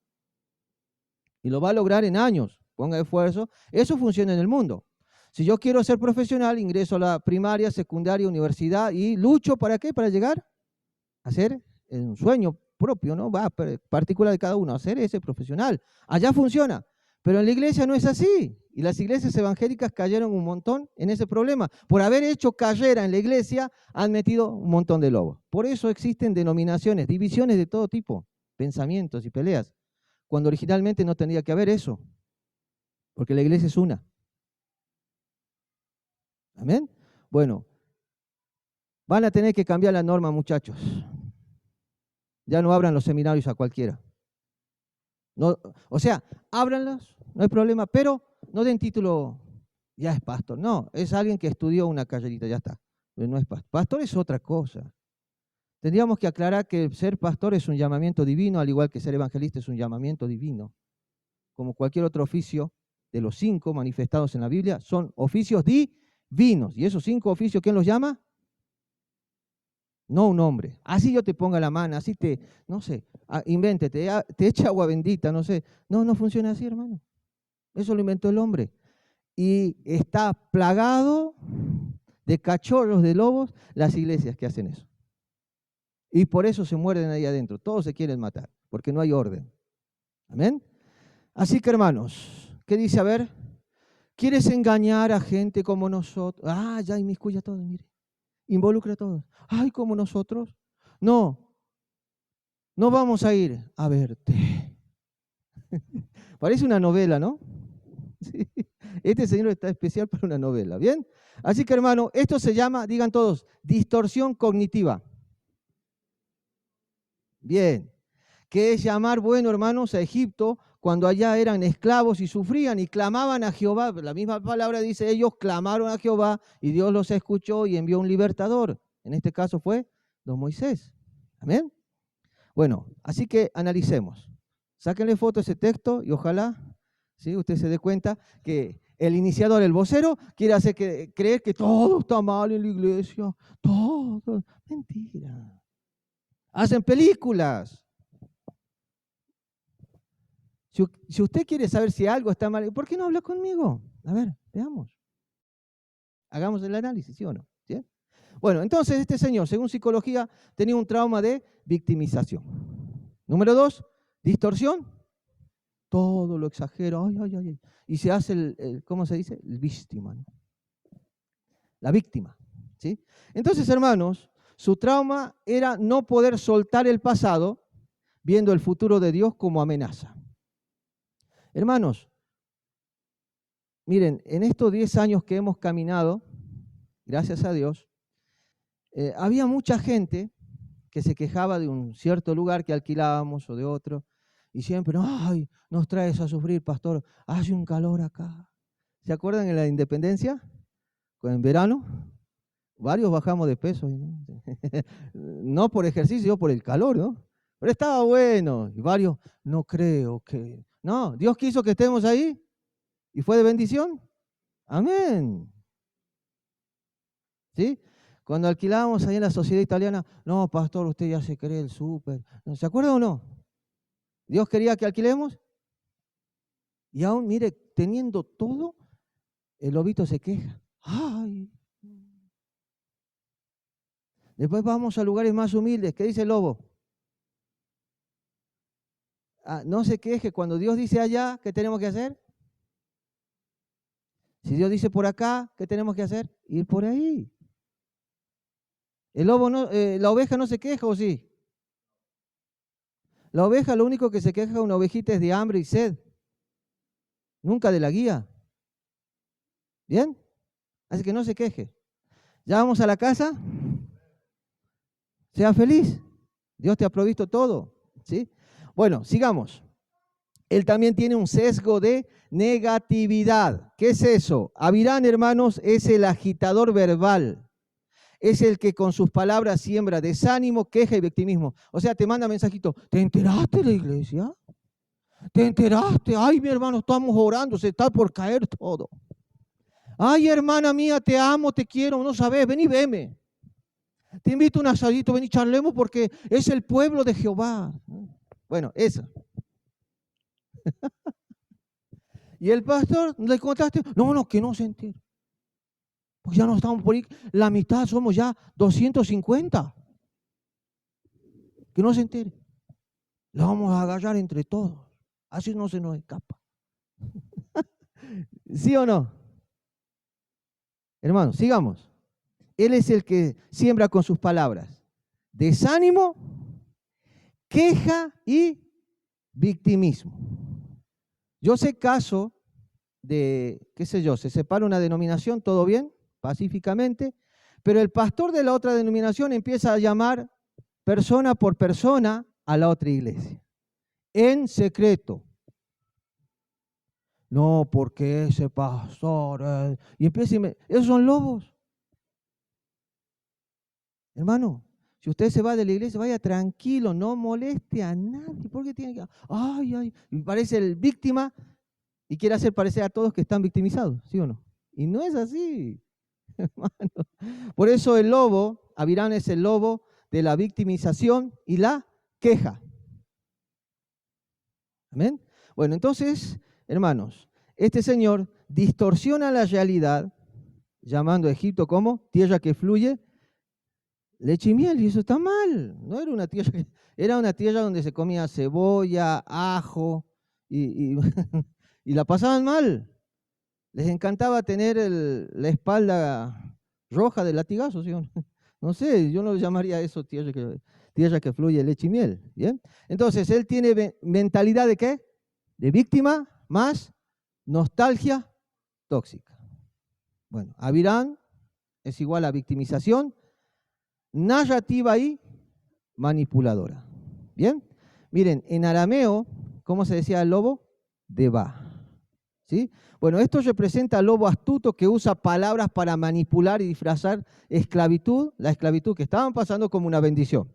Y lo va a lograr en años, ponga esfuerzo. Eso funciona en el mundo. Si yo quiero ser profesional, ingreso a la primaria, secundaria, universidad y lucho, ¿para qué? Para llegar a ser un sueño propio, ¿no? Particular de cada uno, a ser ese profesional. Allá funciona, pero en la iglesia no es así. Y las iglesias evangélicas cayeron un montón en ese problema. Por haber hecho carrera en la iglesia, han metido un montón de lobos. Por eso existen denominaciones, divisiones de todo tipo, pensamientos y peleas, cuando originalmente no tendría que haber eso, porque la iglesia es una. ¿Amén? Bueno, van a tener que cambiar la norma, muchachos. Ya no abran los seminarios a cualquiera. No, o sea, ábranlos, no hay problema, pero no den título, ya es pastor. No, es alguien que estudió una carrerita, ya está. Pero no es pastor. Pastor es otra cosa. Tendríamos que aclarar que ser pastor es un llamamiento divino, al igual que ser evangelista es un llamamiento divino. Como cualquier otro oficio de los 5 manifestados en la Biblia, son oficios divinos. ¿Y esos 5 oficios quién los llama? No un hombre. Así yo te ponga la mano, así no sé, invéntete, te echa agua bendita, no sé. No funciona así, hermano. Eso lo inventó el hombre. Y está plagado de cachorros, de lobos, las iglesias que hacen eso. Y por eso se muerden ahí adentro. Todos se quieren matar, porque no hay orden. Amén. Así que, hermanos, ¿qué dice? A ver, ¿quieres engañar a gente como nosotros? Ya inmiscuye a todos, mire. Involucra a todos. Ay, como nosotros. No vamos a ir a verte. Parece una novela, ¿no? Sí. Este señor está especial para una novela, ¿bien? Así que, hermano, esto se llama, digan todos, distorsión cognitiva. Bien. ¿Qué es llamar bueno, hermanos, a Egipto cuando allá eran esclavos y sufrían y clamaban a Jehová? La misma palabra dice, ellos clamaron a Jehová y Dios los escuchó y envió un libertador. En este caso fue don Moisés. Amén. Bueno, así que analicemos. Sáquenle foto a ese texto y ojalá, ¿sí?, usted se dé cuenta que el iniciador, el vocero, quiere hacer creer que todo está mal en la iglesia. Todo. Mentira. Hacen películas. Si usted quiere saber si algo está mal, ¿por qué no habla conmigo? A ver, veamos. Hagamos el análisis, ¿sí o no? ¿Sí? Bueno, entonces este señor, según psicología, tenía un trauma de victimización. Número 2, distorsión. Todo lo exagera, y se hace ¿cómo se dice? El víctima, ¿no? La víctima, ¿sí? Entonces, hermanos, su trauma era no poder soltar el pasado, viendo el futuro de Dios como amenaza. Hermanos, miren, en estos 10 años que hemos caminado, gracias a Dios, había mucha gente que se quejaba de un cierto lugar que alquilábamos o de otro, y siempre, ay, nos traes a sufrir, pastor, hace un calor acá. ¿Se acuerdan en la independencia? En verano, varios bajamos de peso, ¿no? No por ejercicio, sino por el calor, ¿no? Pero estaba bueno, y varios, no creo que... No, Dios quiso que estemos ahí, y fue de bendición. Amén. ¿Sí? Cuando alquilábamos ahí en la sociedad italiana, no, pastor, usted ya se cree el súper. ¿Se acuerda o no? Dios quería que alquilemos. Y aún, mire, teniendo todo, el lobito se queja. ¡Ay! Después vamos a lugares más humildes. ¿Qué dice el lobo? No se queje. Cuando Dios dice allá, ¿qué tenemos que hacer? Si Dios dice por acá, ¿qué tenemos que hacer? Ir por ahí. El lobo no, la oveja no se queja, ¿o sí? La oveja, lo único que se queja una ovejita es de hambre y sed. Nunca de la guía. ¿Bien? Así que no se queje. Ya vamos a la casa. Sea feliz. Dios te ha provisto todo. ¿Sí? Bueno, sigamos. Él también tiene un sesgo de negatividad. ¿Qué es eso? Avirán, hermanos, es el agitador verbal. Es el que con sus palabras siembra desánimo, queja y victimismo. O sea, te manda mensajito, ¿te enteraste de la iglesia? ¿Te enteraste? Ay, mi hermano, estamos orando, se está por caer todo. Ay, hermana mía, te amo, te quiero, no sabes, ven y veme. Te invito a un asadito, ven y charlemos porque es el pueblo de Jehová. Bueno, eso. Y el pastor, ¿le contaste? No, que no se entere. Porque ya no estamos por ahí, la mitad somos ya 250. Que no se entere. La vamos a agarrar entre todos. Así no se nos escapa. ¿Sí o no? Hermanos, sigamos. Él es el que siembra con sus palabras desánimo, queja y victimismo. Yo sé caso de, qué sé yo, se separa una denominación, todo bien, pacíficamente, pero el pastor de la otra denominación empieza a llamar persona por persona a la otra iglesia, en secreto. No, porque ese pastor... y empieza esos son lobos. Hermano, si usted se va de la iglesia, vaya tranquilo, no moleste a nadie. ¿Por qué tiene que...? Y parece el víctima y quiere hacer parecer a todos que están victimizados, ¿sí o no? Y no es así, hermano. Por eso el lobo, Avirán es el lobo de la victimización y la queja. ¿Amén? Bueno, entonces, hermanos, este señor distorsiona la realidad, llamando a Egipto como tierra que fluye leche y miel, y eso está mal. No era una tierra, era una tierra donde se comía cebolla, ajo, y la pasaban mal. Les encantaba tener la espalda roja del latigazo, ¿sí o no? No sé, yo no llamaría eso tierra que fluye leche y miel. ¿Bien? Entonces, él tiene mentalidad de ¿qué? De víctima más nostalgia tóxica. Bueno, Avirán es igual a victimización, narrativa y manipuladora. ¿Bien? Miren, en arameo, ¿cómo se decía el lobo? Deba. ¿Sí? Bueno, esto representa al lobo astuto que usa palabras para manipular y disfrazar esclavitud, la esclavitud que estaban pasando como una bendición.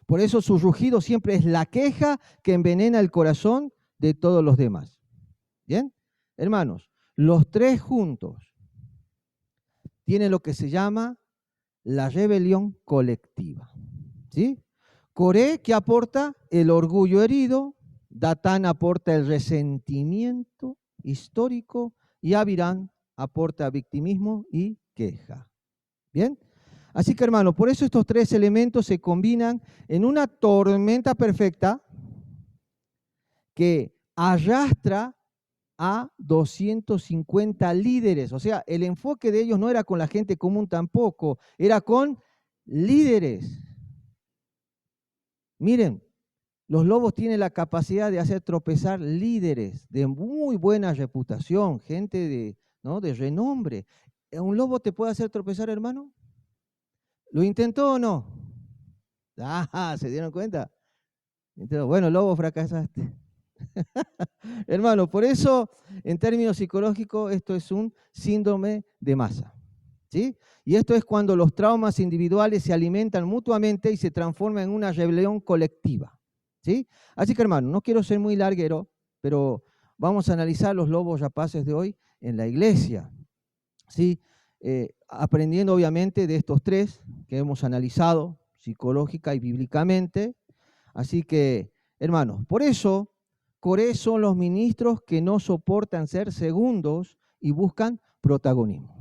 Por eso su rugido siempre es la queja que envenena el corazón de todos los demás. ¿Bien? Hermanos, Los tres juntos tienen lo que se llama la rebelión colectiva. ¿Sí? Coré, que aporta el orgullo herido, Datán aporta el resentimiento histórico y Abirán aporta victimismo y queja. ¿Bien? Así que, hermano, por eso estos tres elementos se combinan en una tormenta perfecta que arrastra a 250 líderes. O sea, el enfoque de ellos no era con la gente común tampoco, era con líderes. Miren, los lobos tienen la capacidad de hacer tropezar líderes de muy buena reputación, gente ¿no? de renombre. ¿Un lobo te puede hacer tropezar, hermano? ¿Lo intentó o no? Ah, ¿se dieron cuenta? Bueno, lobo, fracasaste. Hermano, por eso, en términos psicológicos, esto es un síndrome de masa. ¿Sí? Y esto es cuando los traumas individuales se alimentan mutuamente y se transforman en una rebelión colectiva. ¿Sí? Así que, hermano, no quiero ser muy larguero, pero vamos a analizar los lobos rapaces de hoy en la iglesia. ¿Sí? Aprendiendo, obviamente, de estos tres que hemos analizado psicológica y bíblicamente. Así que, hermanos, por eso, Coré son los ministros que no soportan ser segundos y buscan protagonismo.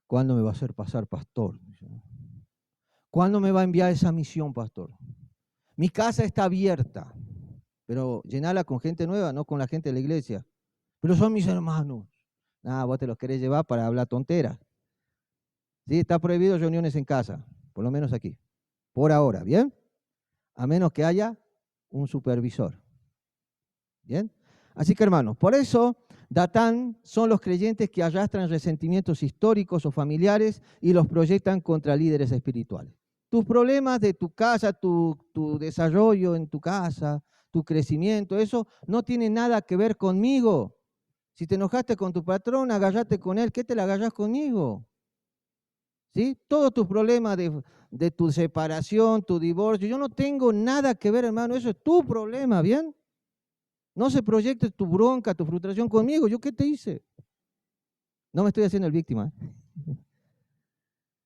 ¿Cuándo me va a hacer pasar pastor? ¿Cuándo me va a enviar esa misión, pastor? Mi casa está abierta, pero llenala con gente nueva, no con la gente de la iglesia. Pero son mis hermanos. Vos te los querés llevar para hablar tonteras. Sí, está prohibido reuniones en casa, por lo menos aquí. Por ahora, ¿bien? A menos que haya un supervisor. ¿Bien? Así que, hermanos, por eso Datán son los creyentes que arrastran resentimientos históricos o familiares y los proyectan contra líderes espirituales. Tus problemas de tu casa, tu desarrollo en tu casa, tu crecimiento, eso no tiene nada que ver conmigo. Si te enojaste con tu patrón, agarrate con él. ¿Qué te la agarrás conmigo? ¿Sí? Todos tus problemas de tu separación, tu divorcio, yo no tengo nada que ver, hermano. Eso es tu problema, ¿bien? No se proyecte tu bronca, tu frustración conmigo. ¿Yo qué te hice? No me estoy haciendo el víctima.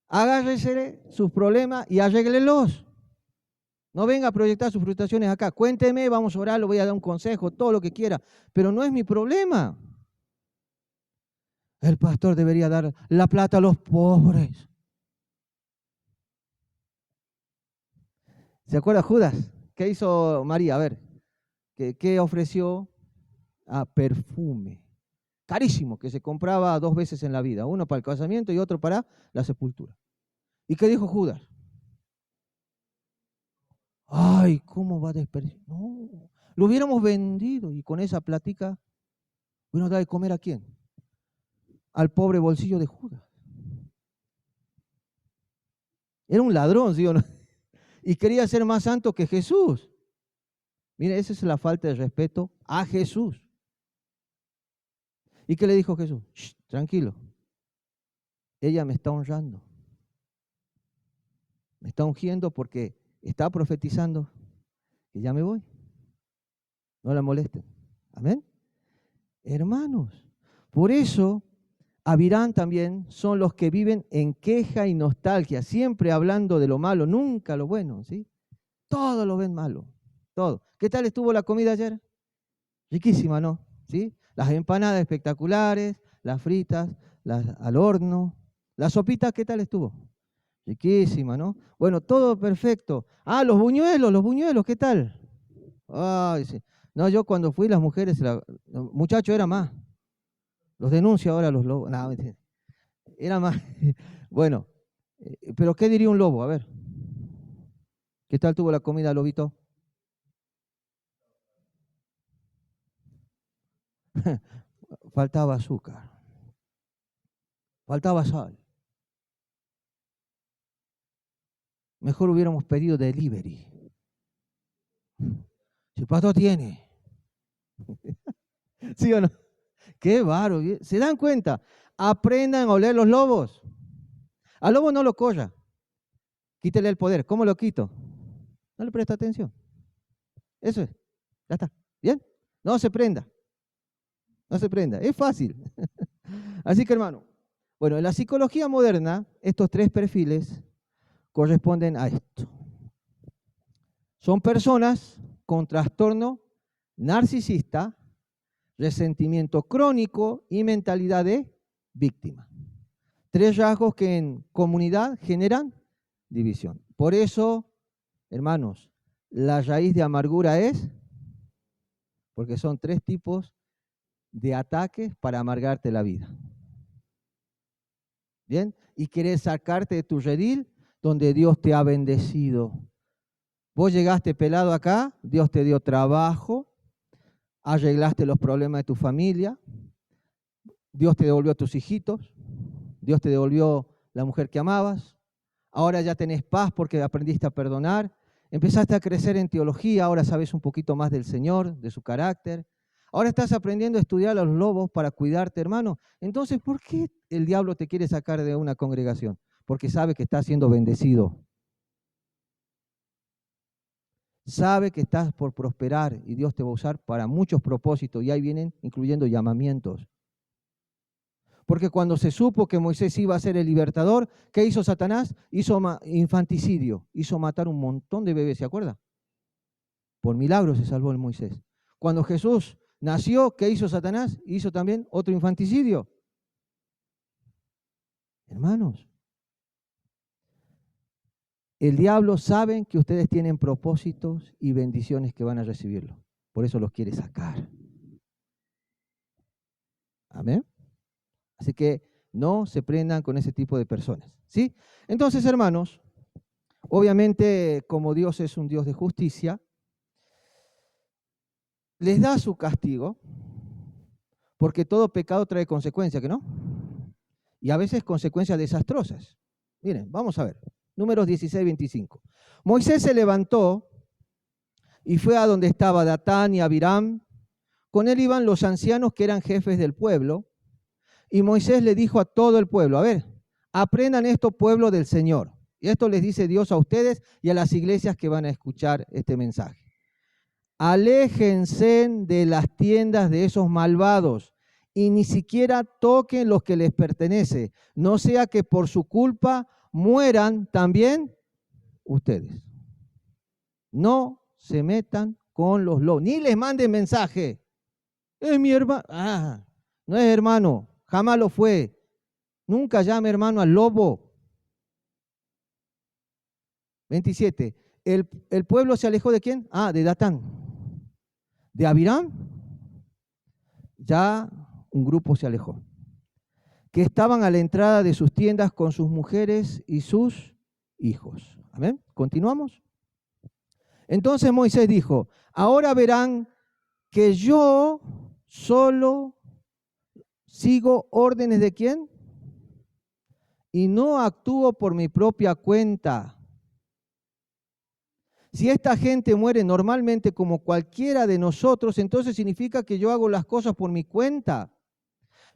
Agárrese sus problemas y arréglelos. No venga a proyectar sus frustraciones acá. Cuénteme, vamos a orar, le voy a dar un consejo, todo lo que quiera. Pero no es mi problema. El pastor debería dar la plata a los pobres. ¿Se acuerda Judas? ¿Qué hizo María? A ver, ¿qué ofreció? Perfume. Carísimo, que se compraba 2 veces en la vida. Uno para el casamiento y otro para la sepultura. ¿Y qué dijo Judas? Ay, ¿cómo va a desperdiciar? No, lo hubiéramos vendido y con esa platica, ¿nos da de comer a quién? Al pobre bolsillo de Judas. Era un ladrón, ¿sí o no? Y quería ser más santo que Jesús. Mire, esa es la falta de respeto a Jesús. ¿Y qué le dijo Jesús? Shh, tranquilo, ella me está honrando. Me está ungiendo porque está profetizando que ya me voy. No la molesten. Amén. Hermanos, por eso Abirán también son los que viven en queja y nostalgia, siempre hablando de lo malo, nunca lo bueno, ¿sí? Todo lo ven malo, todo. ¿Qué tal estuvo la comida ayer? Riquísima, ¿no? ¿Sí? Las empanadas espectaculares, las fritas, las al horno. La sopita, ¿qué tal estuvo? Riquísima, ¿no? Bueno, todo perfecto. Los buñuelos, ¿qué tal? Ay, sí. No, yo cuando fui, las mujeres, los muchachos era más. Los denuncio ahora los lobos. No, era más. Bueno, pero ¿qué diría un lobo? A ver. ¿Qué tal tuvo la comida, lobito? Faltaba azúcar. Faltaba sal. Mejor hubiéramos pedido delivery. Si el pastor tiene. ¿Sí o no? Qué bárbaro. ¿Se dan cuenta? Aprendan a oler los lobos. Al lobo no lo corra. Quítele el poder. ¿Cómo lo quito? No le presta atención. Eso es. Ya está. ¿Bien? No se prenda. No se prenda. Es fácil. Así que, hermano, bueno, en la psicología moderna, estos tres perfiles corresponden a esto. Son personas con trastorno narcisista, resentimiento crónico y mentalidad de víctima. Tres rasgos que en comunidad generan división. Por eso, hermanos, la raíz de amargura es, porque son tres tipos de ataques para amargarte la vida. ¿Bien? Y querés sacarte de tu redil donde Dios te ha bendecido. Vos llegaste pelado acá, Dios te dio trabajo, arreglaste los problemas de tu familia, Dios te devolvió a tus hijitos, Dios te devolvió la mujer que amabas, ahora ya tenés paz porque aprendiste a perdonar, empezaste a crecer en teología, ahora sabes un poquito más del Señor, de su carácter, ahora estás aprendiendo a estudiar a los lobos para cuidarte, hermano. Entonces, ¿por qué el diablo te quiere sacar de una congregación? Porque sabe que estás siendo bendecido. Sabe que estás por prosperar y Dios te va a usar para muchos propósitos y ahí vienen incluyendo llamamientos. Porque cuando se supo que Moisés iba a ser el libertador, ¿qué hizo Satanás? Hizo infanticidio, hizo matar un montón de bebés, ¿se acuerda? Por milagro se salvó el Moisés. Cuando Jesús nació, ¿qué hizo Satanás? Hizo también otro infanticidio. Hermanos, el diablo sabe que ustedes tienen propósitos y bendiciones que van a recibirlo. Por eso los quiere sacar. Amén. Así que no se prendan con ese tipo de personas, ¿sí? Entonces, hermanos, obviamente, como Dios es un Dios de justicia, les da su castigo, porque todo pecado trae consecuencias, ¿que no? Y a veces consecuencias desastrosas. Miren, vamos a ver. Números 16, 25. Moisés se levantó y fue a donde estaba Datán y Abiram. Con él iban los ancianos que eran jefes del pueblo. Y Moisés le dijo a todo el pueblo, a ver, aprendan esto, pueblo del Señor. Y esto les dice Dios a ustedes y a las iglesias que van a escuchar este mensaje. Aléjense de las tiendas de esos malvados y ni siquiera toquen los que les pertenece, no sea que por su culpa mueran también ustedes. No se metan con los lobos, ni les manden mensaje. Es mi hermano. No es hermano, jamás lo fue. Nunca llame hermano al lobo. 27. ¿El pueblo se alejó de quién? De Datán. De Abiram, ya un grupo se alejó. Que estaban a la entrada de sus tiendas con sus mujeres y sus hijos. Amén. ¿Continuamos? Entonces Moisés dijo, ahora verán que yo solo sigo órdenes de quién y no actúo por mi propia cuenta. Si esta gente muere normalmente como cualquiera de nosotros, entonces significa que yo hago las cosas por mi cuenta.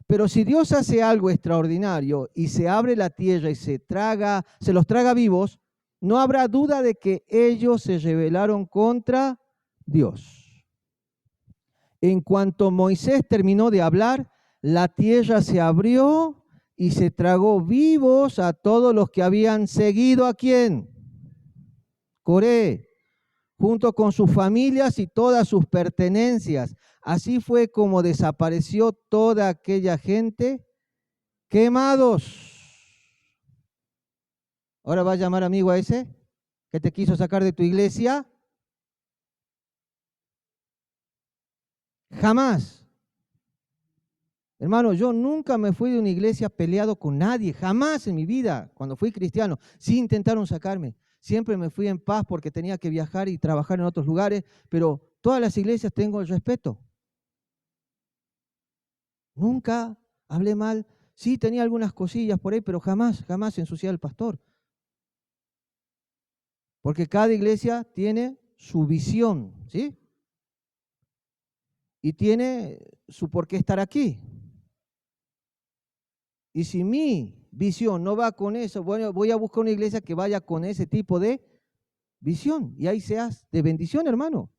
Pero si Dios hace algo extraordinario y se abre la tierra y se los traga vivos, no habrá duda de que ellos se rebelaron contra Dios. En cuanto Moisés terminó de hablar, la tierra se abrió y se tragó vivos a todos los que habían seguido ¿a quién? Coré, junto con sus familias y todas sus pertenencias. Así fue como desapareció toda aquella gente quemados. Ahora va a llamar amigo a ese que te quiso sacar de tu iglesia. Jamás. Hermano, yo nunca me fui de una iglesia peleado con nadie, jamás en mi vida, cuando fui cristiano. Sí intentaron sacarme. Siempre me fui en paz porque tenía que viajar y trabajar en otros lugares, pero todas las iglesias tengo el respeto. Nunca hablé mal. Sí, tenía algunas cosillas por ahí, pero jamás ensucié al pastor. Porque cada iglesia tiene su visión, ¿sí? Y tiene su por qué estar aquí. Y si mi visión no va con eso, bueno, voy a buscar una iglesia que vaya con ese tipo de visión. Y ahí seas de bendición, hermano.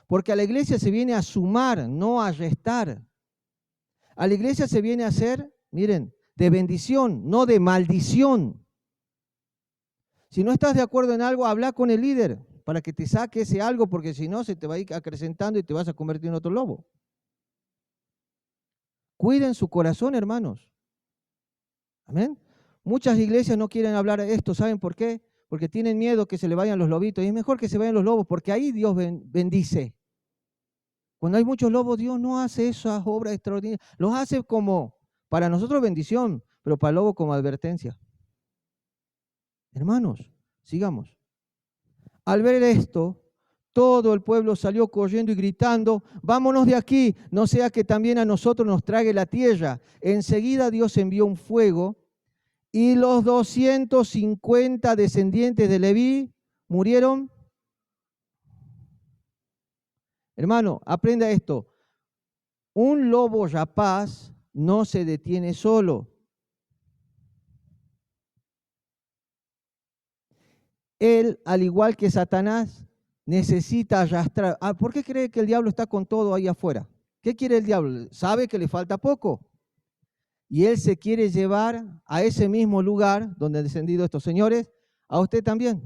Porque a la iglesia se viene a sumar, no a restar. A la iglesia se viene a hacer, miren, de bendición, no de maldición. Si no estás de acuerdo en algo, habla con el líder para que te saque ese algo, porque si no se te va a ir acrecentando y te vas a convertir en otro lobo. Cuiden su corazón, hermanos. Amén. Muchas iglesias no quieren hablar de esto, ¿saben por qué? Porque tienen miedo que se le vayan los lobitos. Y es mejor que se vayan los lobos, porque ahí Dios bendice. Cuando hay muchos lobos, Dios no hace esas obras extraordinarias. Los hace como, para nosotros bendición, pero para el lobo como advertencia. Hermanos, sigamos. Al ver esto, todo el pueblo salió corriendo y gritando, vámonos de aquí, no sea que también a nosotros nos trague la tierra. Enseguida Dios envió un fuego y los 250 descendientes de Leví murieron. Hermano, aprenda esto. Un lobo rapaz no se detiene solo. Él, al igual que Satanás, necesita arrastrar. ¿Por qué cree que el diablo está con todo ahí afuera? ¿Qué quiere el diablo? Sabe que le falta poco. Y él se quiere llevar a ese mismo lugar donde han descendido estos señores, a usted también.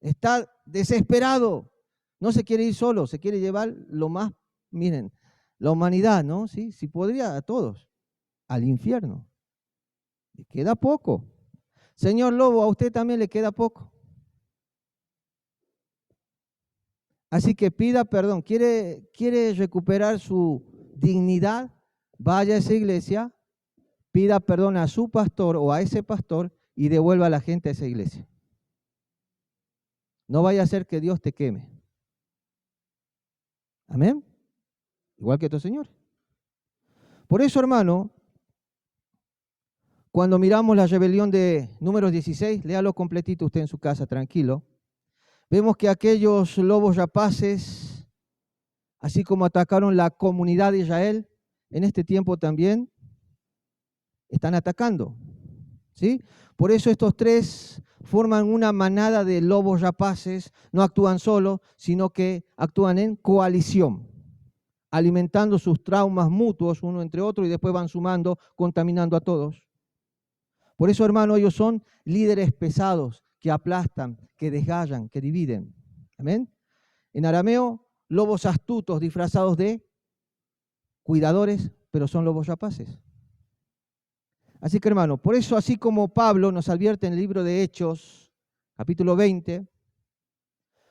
Está desesperado. No se quiere ir solo, se quiere llevar lo más, miren, la humanidad, ¿no? ¿Sí? Si podría, a todos, al infierno. Le queda poco. Señor lobo, a usted también le queda poco. Así que pida perdón. ¿Quiere recuperar su dignidad? Vaya a esa iglesia, pida perdón a su pastor o a ese pastor y devuelva a la gente a esa iglesia. No vaya a ser que Dios te queme. Amén. Igual que estos señores. Por eso, hermano, cuando miramos la rebelión de Números 16, léalo completito usted en su casa, tranquilo. Vemos que aquellos lobos rapaces, así como atacaron la comunidad de Israel, en este tiempo también están atacando. ¿Sí? Por eso estos tres forman una manada de lobos rapaces, no actúan solos, sino que actúan en coalición, alimentando sus traumas mutuos uno entre otro y después van sumando, contaminando a todos. Por eso, hermano, ellos son líderes pesados que aplastan, que desgallan, que dividen. Amén. En arameo, lobos astutos disfrazados de cuidadores, pero son lobos rapaces. Así que, hermano, por eso, así como Pablo nos advierte en el libro de Hechos, capítulo 20,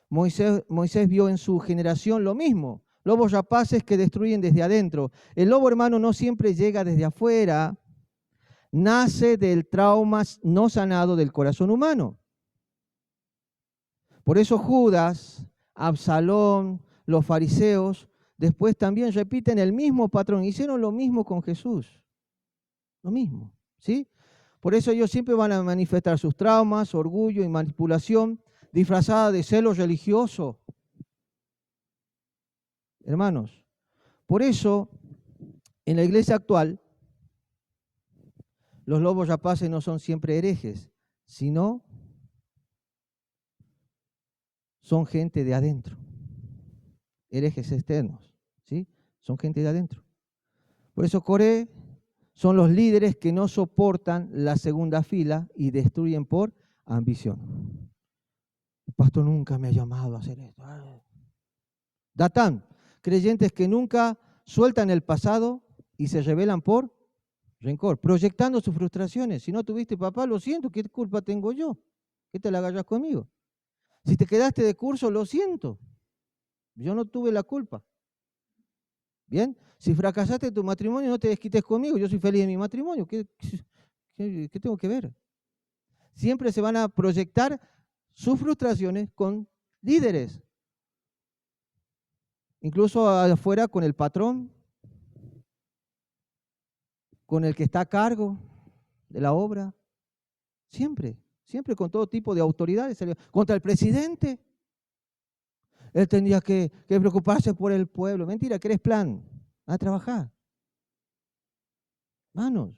Moisés vio en su generación lo mismo, lobos rapaces que destruyen desde adentro. El lobo, hermano, no siempre llega desde afuera, nace del trauma no sanado del corazón humano. Por eso Judas, Absalón, los fariseos, después también repiten el mismo patrón, hicieron lo mismo con Jesús, lo mismo, ¿sí? Por eso ellos siempre van a manifestar sus traumas, orgullo y manipulación, disfrazada de celo religioso. Hermanos, por eso en la iglesia actual, los lobos rapaces no son siempre herejes, sino son gente de adentro, herejes externos, ¿sí? Son gente de adentro. Por eso Coré son los líderes que no soportan la segunda fila y destruyen por ambición. El pastor nunca me ha llamado a hacer esto. Datán, creyentes que nunca sueltan el pasado y se rebelan por rencor, proyectando sus frustraciones. Si no tuviste papá, lo siento, ¿qué culpa tengo yo? ¿Qué te la agarras conmigo? Si te quedaste de curso, lo siento. Yo no tuve la culpa. ¿Bien? Si fracasaste en tu matrimonio, no te desquites conmigo. Yo soy feliz en mi matrimonio. ¿Qué tengo que ver? Siempre se van a proyectar sus frustraciones con líderes. Incluso afuera con el patrón, con el que está a cargo de la obra. Siempre con todo tipo de autoridades. Contra el presidente. Él tendría que preocuparse por el pueblo. Mentira, que eres plan. A trabajar. Hermanos,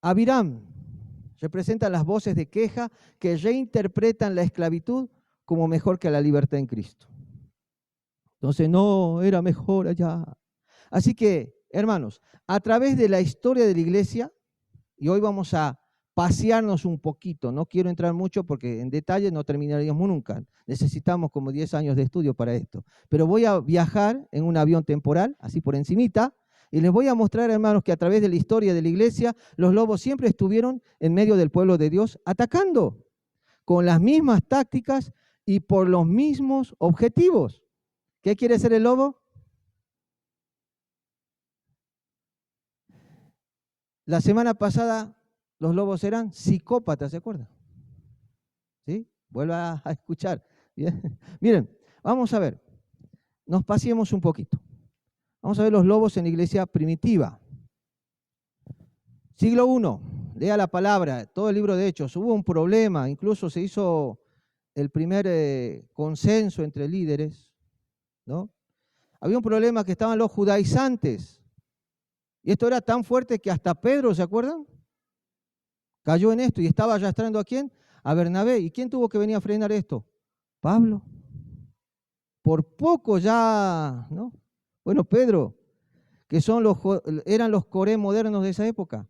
Abiram representa las voces de queja que reinterpretan la esclavitud como mejor que la libertad en Cristo. Entonces, no, era mejor allá. Así que Hermanos, a través de la historia de la iglesia, y hoy vamos a pasearnos un poquito, no quiero entrar mucho porque en detalle no terminaríamos nunca, necesitamos como 10 años de estudio para esto, pero voy a viajar en un avión temporal, así por encimita, y les voy a mostrar, hermanos, que a través de la historia de la iglesia, los lobos siempre estuvieron en medio del pueblo de Dios atacando, con las mismas tácticas y por los mismos objetivos. ¿Qué quiere ser el lobo? La semana pasada los lobos eran psicópatas, ¿se acuerdan? ¿Sí? Vuelva a escuchar. Bien. Miren, vamos a ver, nos paseemos un poquito. Vamos a ver los lobos en la iglesia primitiva. Siglo I, lea la palabra, todo el libro de Hechos. Hubo un problema, incluso se hizo el primer consenso entre líderes, ¿no? Había un problema que estaban los judaizantes. Y esto era tan fuerte que hasta Pedro, ¿se acuerdan? Cayó en esto y estaba arrastrando ¿a quién? A Bernabé. ¿Y quién tuvo que venir a frenar esto? Pablo. Por poco ya, ¿no? Bueno, Pedro, que eran los Coré modernos de esa época,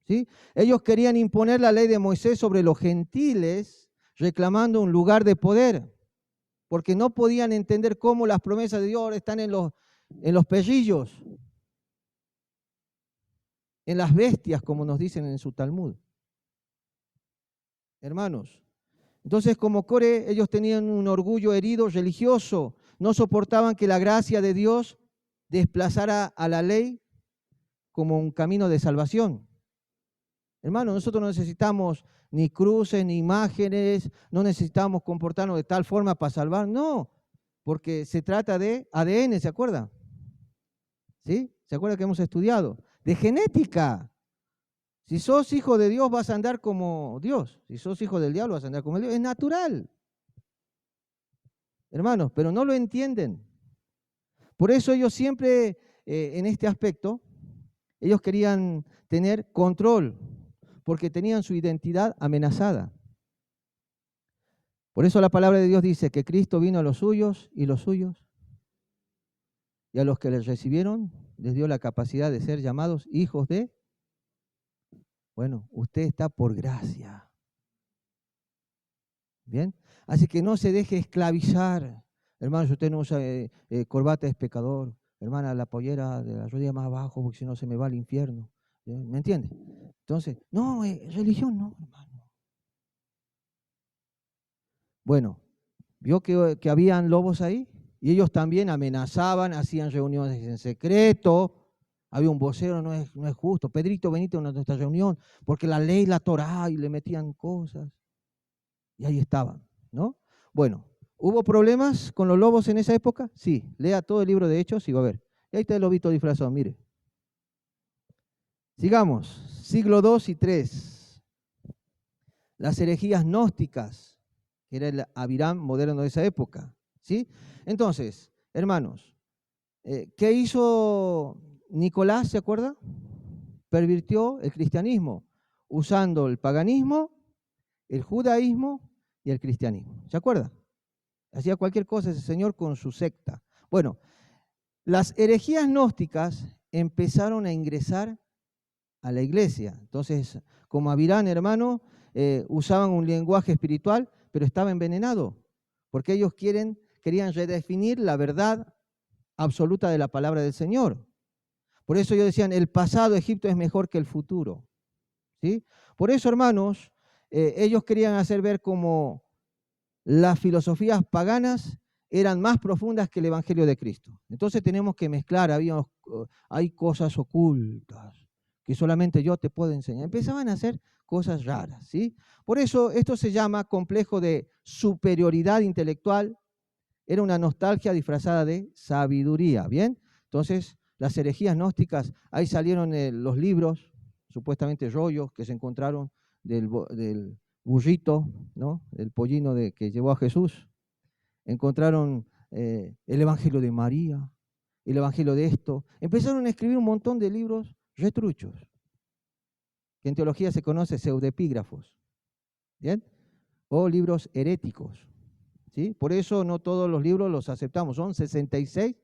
¿sí? Ellos querían imponer la ley de Moisés sobre los gentiles, reclamando un lugar de poder, porque no podían entender cómo las promesas de Dios están en los perrillos, en las bestias, como nos dicen en su Talmud. Hermanos, entonces como Coré, ellos tenían un orgullo herido religioso, no soportaban que la gracia de Dios desplazara a la ley como un camino de salvación. Hermanos, nosotros no necesitamos ni cruces, ni imágenes, no necesitamos comportarnos de tal forma para salvar, no, porque se trata de ADN, ¿se acuerda? ¿Sí? ¿Se acuerda que hemos estudiado? De genética. Si sos hijo de Dios vas a andar como Dios, si sos hijo del diablo vas a andar como Dios, es natural. Hermanos, pero no lo entienden. Por eso ellos siempre, en este aspecto, ellos querían tener control, porque tenían su identidad amenazada. Por eso la palabra de Dios dice que Cristo vino a los suyos, y a los que les recibieron, les dio la capacidad de ser llamados hijos de... Bueno, usted está por gracia. ¿Bien? Así que no se deje esclavizar. Hermano, si usted no usa corbata es pecador. Hermana, la pollera de la rodilla más abajo, porque si no se me va al infierno. ¿Me entiende? Entonces, no, religión no, hermano. Bueno, vio que habían lobos ahí y ellos también amenazaban, hacían reuniones en secreto. Había un vocero, no es justo. Pedrito, venite a nuestra reunión, porque la ley, la Torá, y le metían cosas. Y ahí estaban, ¿no? Bueno, ¿hubo problemas con los lobos en esa época? Sí, lea todo el libro de Hechos y va a ver. Y ahí está el lobito disfrazado, mire. Sigamos, siglo II y III. Las herejías gnósticas, que era el Avirán moderno de esa época, ¿sí? Entonces, hermanos, ¿qué hizo Nicolás, se acuerda? Pervirtió el cristianismo, usando el paganismo, el judaísmo y el cristianismo. ¿Se acuerda? Hacía cualquier cosa ese señor con su secta. Bueno, las herejías gnósticas empezaron a ingresar a la iglesia. Entonces, como Avirán, hermano, usaban un lenguaje espiritual, pero estaba envenenado, porque ellos querían redefinir la verdad absoluta de la palabra del Señor. Por eso ellos decían, el pasado Egipto es mejor que el futuro. ¿Sí? Por eso, hermanos, ellos querían hacer ver como las filosofías paganas eran más profundas que el Evangelio de Cristo. Entonces tenemos que mezclar, hay cosas ocultas que solamente yo te puedo enseñar. Empezaban a hacer cosas raras, ¿sí? Por eso esto se llama complejo de superioridad intelectual. Era una nostalgia disfrazada de sabiduría, ¿bien? Entonces, las herejías gnósticas, ahí salieron los libros, supuestamente rollos que se encontraron del burrito, ¿no? El pollino que llevó a Jesús. Encontraron el Evangelio de María, el Evangelio de esto. Empezaron a escribir un montón de libros retruchos, que en teología se conoce pseudepígrafos, ¿bien? O libros heréticos, ¿sí? Por eso no todos los libros los aceptamos, son 66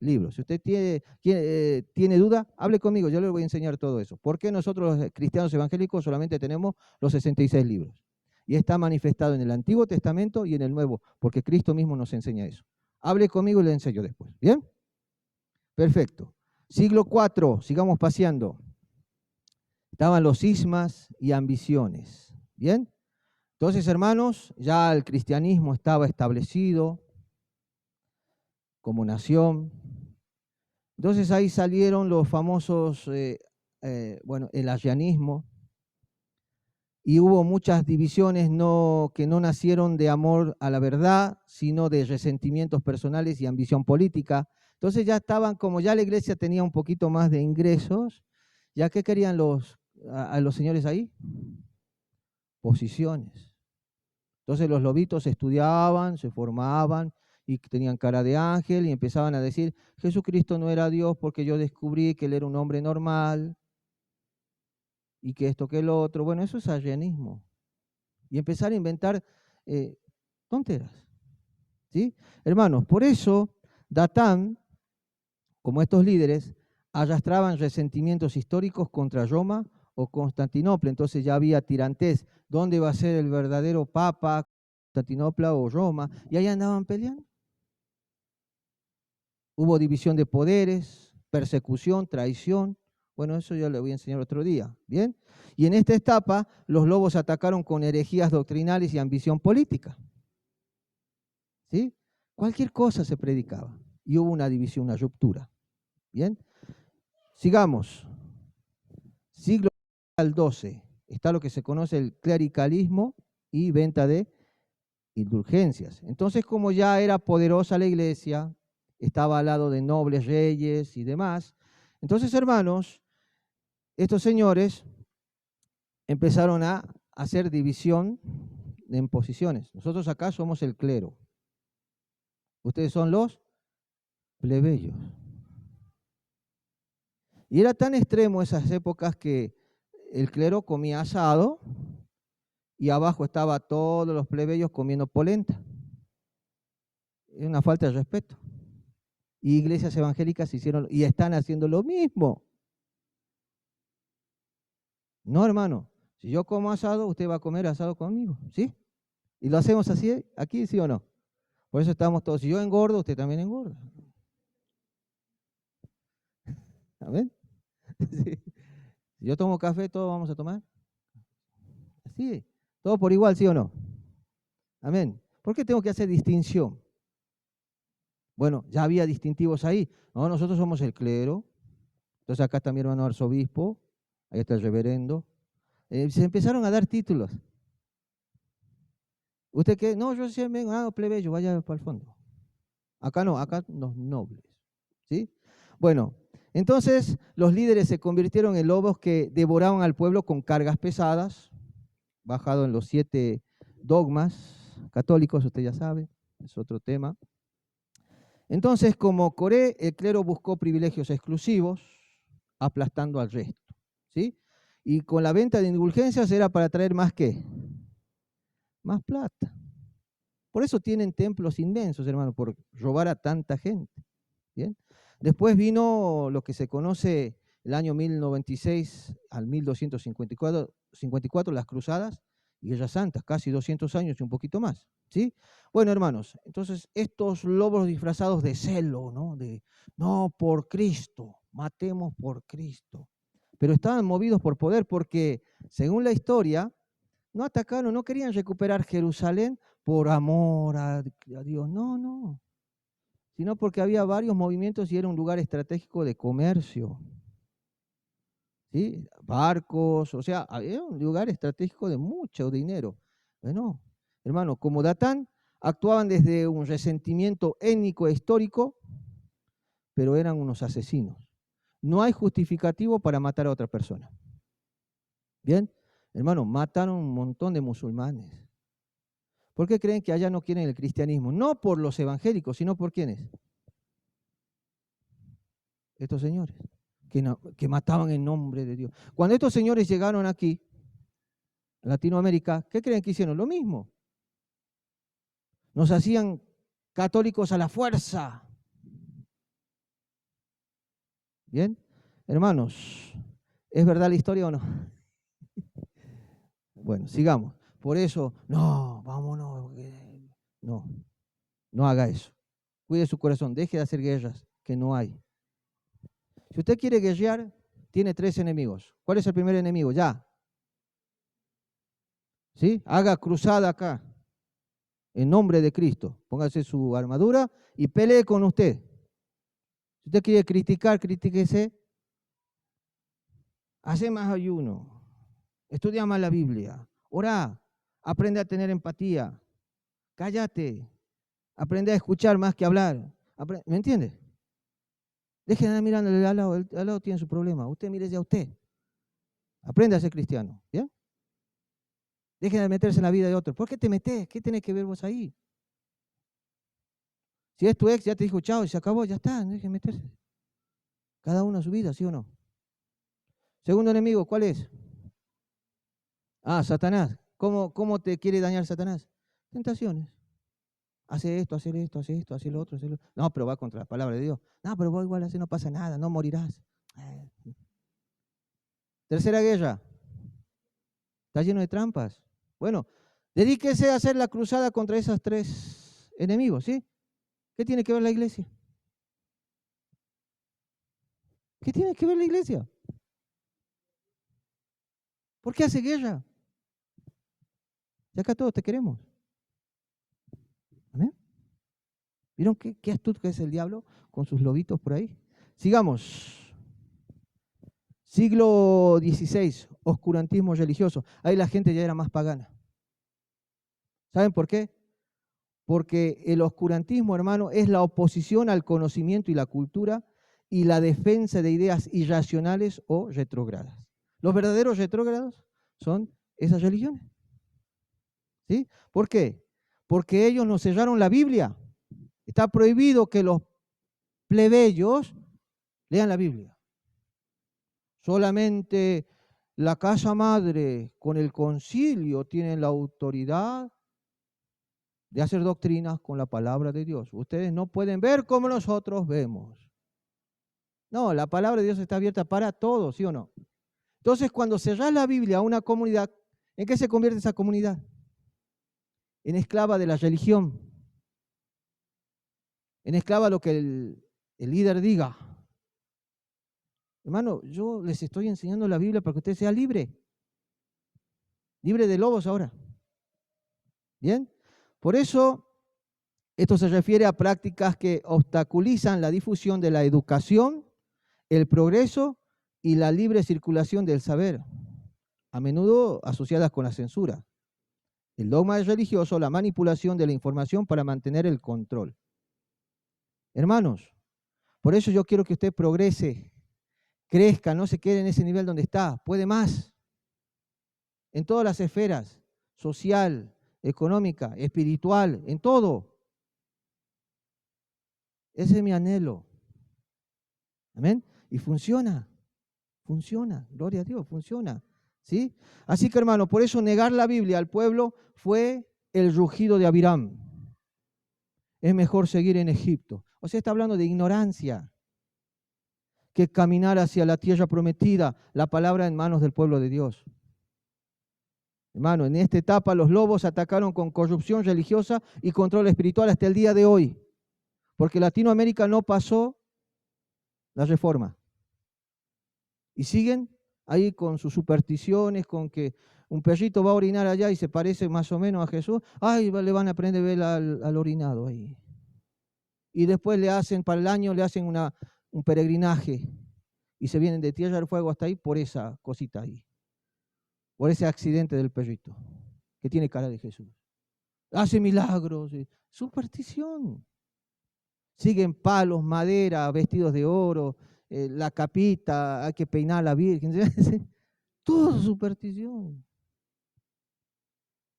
libros. Si usted tiene duda, hable conmigo, yo le voy a enseñar todo eso. ¿Por qué nosotros los cristianos evangélicos solamente tenemos los 66 libros? Y está manifestado en el Antiguo Testamento y en el Nuevo, porque Cristo mismo nos enseña eso. Hable conmigo y le enseño después. ¿Bien? Perfecto. Siglo IV, sigamos paseando. Estaban los cismas y ambiciones. ¿Bien? Entonces, hermanos, ya el cristianismo estaba establecido como nación. Entonces ahí salieron los famosos, el arrianismo, y hubo muchas divisiones que no nacieron de amor a la verdad, sino de resentimientos personales y ambición política. Entonces ya estaban, como ya la iglesia tenía un poquito más de ingresos, ¿ya qué querían a los señores ahí? Posiciones. Entonces los lobitos estudiaban, se formaban y tenían cara de ángel y empezaban a decir, Jesucristo no era Dios porque yo descubrí que él era un hombre normal y que esto, que el otro. Bueno, eso es arrianismo. Y empezar a inventar tonteras. ¿Sí? Hermanos, por eso Datán, como estos líderes, arrastraban resentimientos históricos contra Roma o Constantinopla. Entonces ya había tirantes. ¿Dónde va a ser el verdadero papa? Constantinopla o Roma. Y ahí andaban peleando. Hubo división de poderes, persecución, traición. Bueno, eso yo le voy a enseñar otro día. ¿Bien? Y en esta etapa, los lobos atacaron con herejías doctrinales y ambición política. ¿Sí? Cualquier cosa se predicaba. Y hubo una división, una ruptura. ¿Bien? Sigamos. Siglo XII. Está lo que se conoce el clericalismo y venta de indulgencias. Entonces, como ya era poderosa la iglesia, estaba al lado de nobles reyes y demás, entonces, hermanos, estos señores empezaron a hacer división en posiciones. Nosotros acá somos el clero. Ustedes son los plebeyos. Y era tan extremo esas épocas que el clero comía asado y abajo estaba todos los plebeyos comiendo polenta. Es una falta de respeto. Y iglesias evangélicas hicieron y están haciendo lo mismo. No, hermano, si yo como asado, usted va a comer asado conmigo, ¿sí? Y lo hacemos así aquí, ¿sí o no? Por eso estamos todos, si yo engordo, usted también engorda. ¿Amén? Sí. Si yo tomo café, todos vamos a tomar. Así, todo por igual, ¿sí o no? Amén. ¿Por qué tengo que hacer distinción? Bueno, ya había distintivos ahí. No, nosotros somos el clero. Entonces acá está mi hermano arzobispo, ahí está el reverendo. Se empezaron a dar títulos. ¿Usted qué? No, yo sí vengo, plebeyo, vaya para el fondo. Acá no, acá los nobles. ¿Sí? Bueno, entonces los líderes se convirtieron en lobos que devoraban al pueblo con cargas pesadas, bajado en los 7 dogmas católicos, usted ya sabe, es otro tema. Entonces, como Coré, el clero buscó privilegios exclusivos, aplastando al resto. ¿Sí? Y con la venta de indulgencias era para traer más ¿qué? Más plata. Por eso tienen templos inmensos, hermano, por robar a tanta gente. ¿Bien? Después vino lo que se conoce el año 1096 al 1254, las cruzadas y guerras santas, casi 200 años y un poquito más. ¿Sí? Bueno, hermanos, entonces estos lobos disfrazados de celo, ¿no? No, por Cristo, matemos por Cristo. Pero estaban movidos por poder porque, según la historia, no atacaron, no querían recuperar Jerusalén por amor a Dios. No, no. Sino porque había varios movimientos y era un lugar estratégico de comercio. ¿Sí? Barcos, o sea, era un lugar estratégico de mucho dinero. Bueno, hermano, como Datán, actuaban desde un resentimiento étnico e histórico, pero eran unos asesinos. No hay justificativo para matar a otra persona. ¿Bien? Hermano, mataron un montón de musulmanes. ¿Por qué creen que allá no quieren el cristianismo? No por los evangélicos, sino por quiénes. Estos señores, que mataban en nombre de Dios. Cuando estos señores llegaron aquí, a Latinoamérica, ¿qué creen que hicieron? Lo mismo. Nos hacían católicos a la fuerza. ¿Bien? Hermanos, ¿es verdad la historia o no? Bueno, sigamos. Por eso, no, vámonos. No, no haga eso. Cuide su corazón, deje de hacer guerras, que no hay. Si usted quiere guerrear, tiene 3 enemigos. ¿Cuál es el primer enemigo? Ya. ¿Sí? Haga cruzada acá, en nombre de Cristo. Póngase su armadura y pelee con usted. Si usted quiere criticar, critíquese. Hace más ayuno. Estudia más la Biblia. Orá. Aprende a tener empatía. Cállate. Aprende a escuchar más que hablar. ¿Me entiende? Deje de andar mirándole al lado. Al lado tiene su problema. Usted mírese a usted. Aprende a ser cristiano. ¿Bien? Deje de meterse en la vida de otros. ¿Por qué te metes? ¿Qué tenés que ver vos ahí? Si es tu ex, ya te dijo chao y se acabó, ya está. Deje de meterse. Cada uno a su vida, ¿sí o no? Segundo enemigo, ¿cuál es? Ah, Satanás. ¿Cómo te quiere dañar Satanás? Tentaciones. Hace esto, hace esto, hace esto, hace lo otro, hace lo otro. No, pero va contra la palabra de Dios. No, pero vos igual así no pasa nada, no morirás. Tercera guerra. Está lleno de trampas. Bueno, dedíquese a hacer la cruzada contra esos 3 enemigos, ¿sí? ¿Qué tiene que ver la iglesia? ¿Qué tiene que ver la iglesia? ¿Por qué hace guerra? Y acá todos te queremos. ¿Amén? ¿Vieron qué astuto que es el diablo con sus lobitos por ahí? Sigamos. Siglo XVI, oscurantismo religioso. Ahí la gente ya era más pagana. ¿Saben por qué? Porque el oscurantismo, hermano, es la oposición al conocimiento y la cultura y la defensa de ideas irracionales o retrógradas. Los verdaderos retrógrados son esas religiones. ¿Sí? ¿Por qué? Porque ellos nos cerraron la Biblia. Está prohibido que los plebeyos lean la Biblia. Solamente la casa madre con el concilio tienen la autoridad de hacer doctrinas con la palabra de Dios. Ustedes no pueden ver como nosotros vemos. No, la palabra de Dios está abierta para todos, ¿sí o no? Entonces, cuando cerrás la Biblia a una comunidad, ¿en qué se convierte esa comunidad? En esclava de la religión. En esclava a lo que el líder diga. Hermano, yo les estoy enseñando la Biblia para que usted sea libre. Libre de lobos ahora. ¿Bien? Por eso, esto se refiere a prácticas que obstaculizan la difusión de la educación, el progreso y la libre circulación del saber, a menudo asociadas con la censura, el dogma religioso, la manipulación de la información para mantener el control. Hermanos, por eso yo quiero que usted progrese, crezca, no se quede en ese nivel donde está, puede más, en todas las esferas, social, económica, espiritual, en todo. Ese es mi anhelo. Amén. Y funciona, gloria a Dios, funciona. ¿Sí? Así que, hermano, por eso negar la Biblia al pueblo fue el rugido de Abiram. Es mejor seguir en Egipto. O sea, está hablando de ignorancia que caminar hacia la tierra prometida, la palabra en manos del pueblo de Dios. Hermano, en esta etapa los lobos atacaron con corrupción religiosa y control espiritual hasta el día de hoy, porque Latinoamérica no pasó la reforma. Y siguen ahí con sus supersticiones, con que un perrito va a orinar allá y se parece más o menos a Jesús. Ay, le van a aprender a ver al orinado ahí. Y después le hacen, para el año le hacen un peregrinaje y se vienen de Tierra del Fuego hasta ahí por esa cosita ahí. Por ese accidente del perrito, que tiene cara de Jesús. Hace milagros, superstición. Siguen palos, madera, vestidos de oro, la capita, hay que peinar a la Virgen. Todo superstición.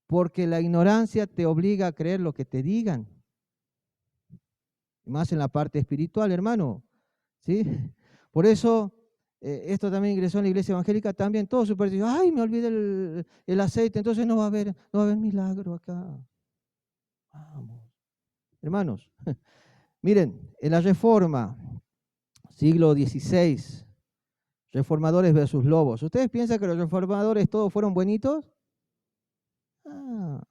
Porque la ignorancia te obliga a creer lo que te digan. Más en la parte espiritual, hermano. ¿Sí? Por eso, esto también ingresó en la iglesia evangélica, también todo superstición. Ay, me olvidé el aceite, entonces no va a haber milagro acá. Vamos. Hermanos, miren, en la reforma siglo XVI, reformadores versus lobos. ¿Ustedes piensan que los reformadores todos fueron buenitos? Ah,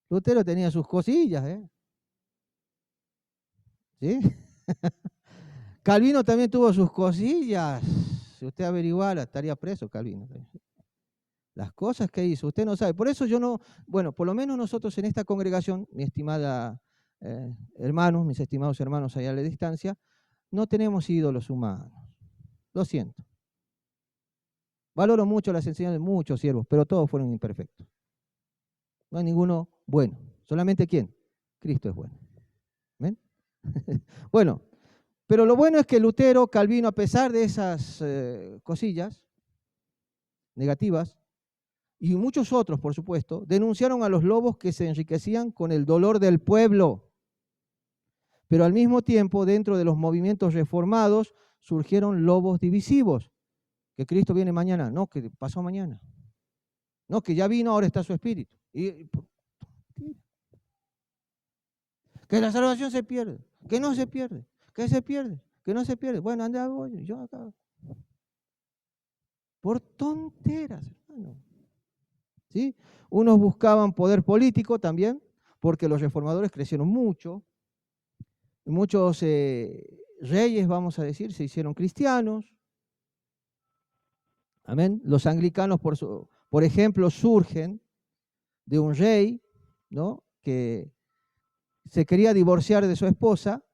Lutero tenía sus cosillas, ¿eh? ¿Sí? Calvino también tuvo sus cosillas. Si usted averiguara, estaría preso Calvino. Las cosas que hizo, usted no sabe. Por eso yo no, bueno, por lo menos nosotros en esta congregación, mi estimada hermanos, mis estimados hermanos allá a la distancia, no tenemos ídolos humanos. Lo siento. Valoro mucho las enseñanzas de muchos siervos, pero todos fueron imperfectos. No hay ninguno bueno. ¿Solamente quién? Cristo es bueno. ¿Ven? Bueno, pero lo bueno es que Lutero, Calvino, a pesar de esas cosillas negativas, y muchos otros, por supuesto, denunciaron a los lobos que se enriquecían con el dolor del pueblo. Pero al mismo tiempo, dentro de los movimientos reformados, surgieron lobos divisivos. Que Cristo viene mañana. No, que pasó mañana. No, que ya vino, ahora está su espíritu. Que la salvación se pierde. Que no se pierde. Que se pierde. Que no se pierde. Bueno, anda, voy, yo acá. Por tonteras, hermano. ¿Sí? Unos buscaban poder político también, porque los reformadores crecieron mucho. Muchos reyes, vamos a decir, se hicieron cristianos. Amén. Los anglicanos, por ejemplo, surgen de un rey, ¿no?, que se quería divorciar de su esposa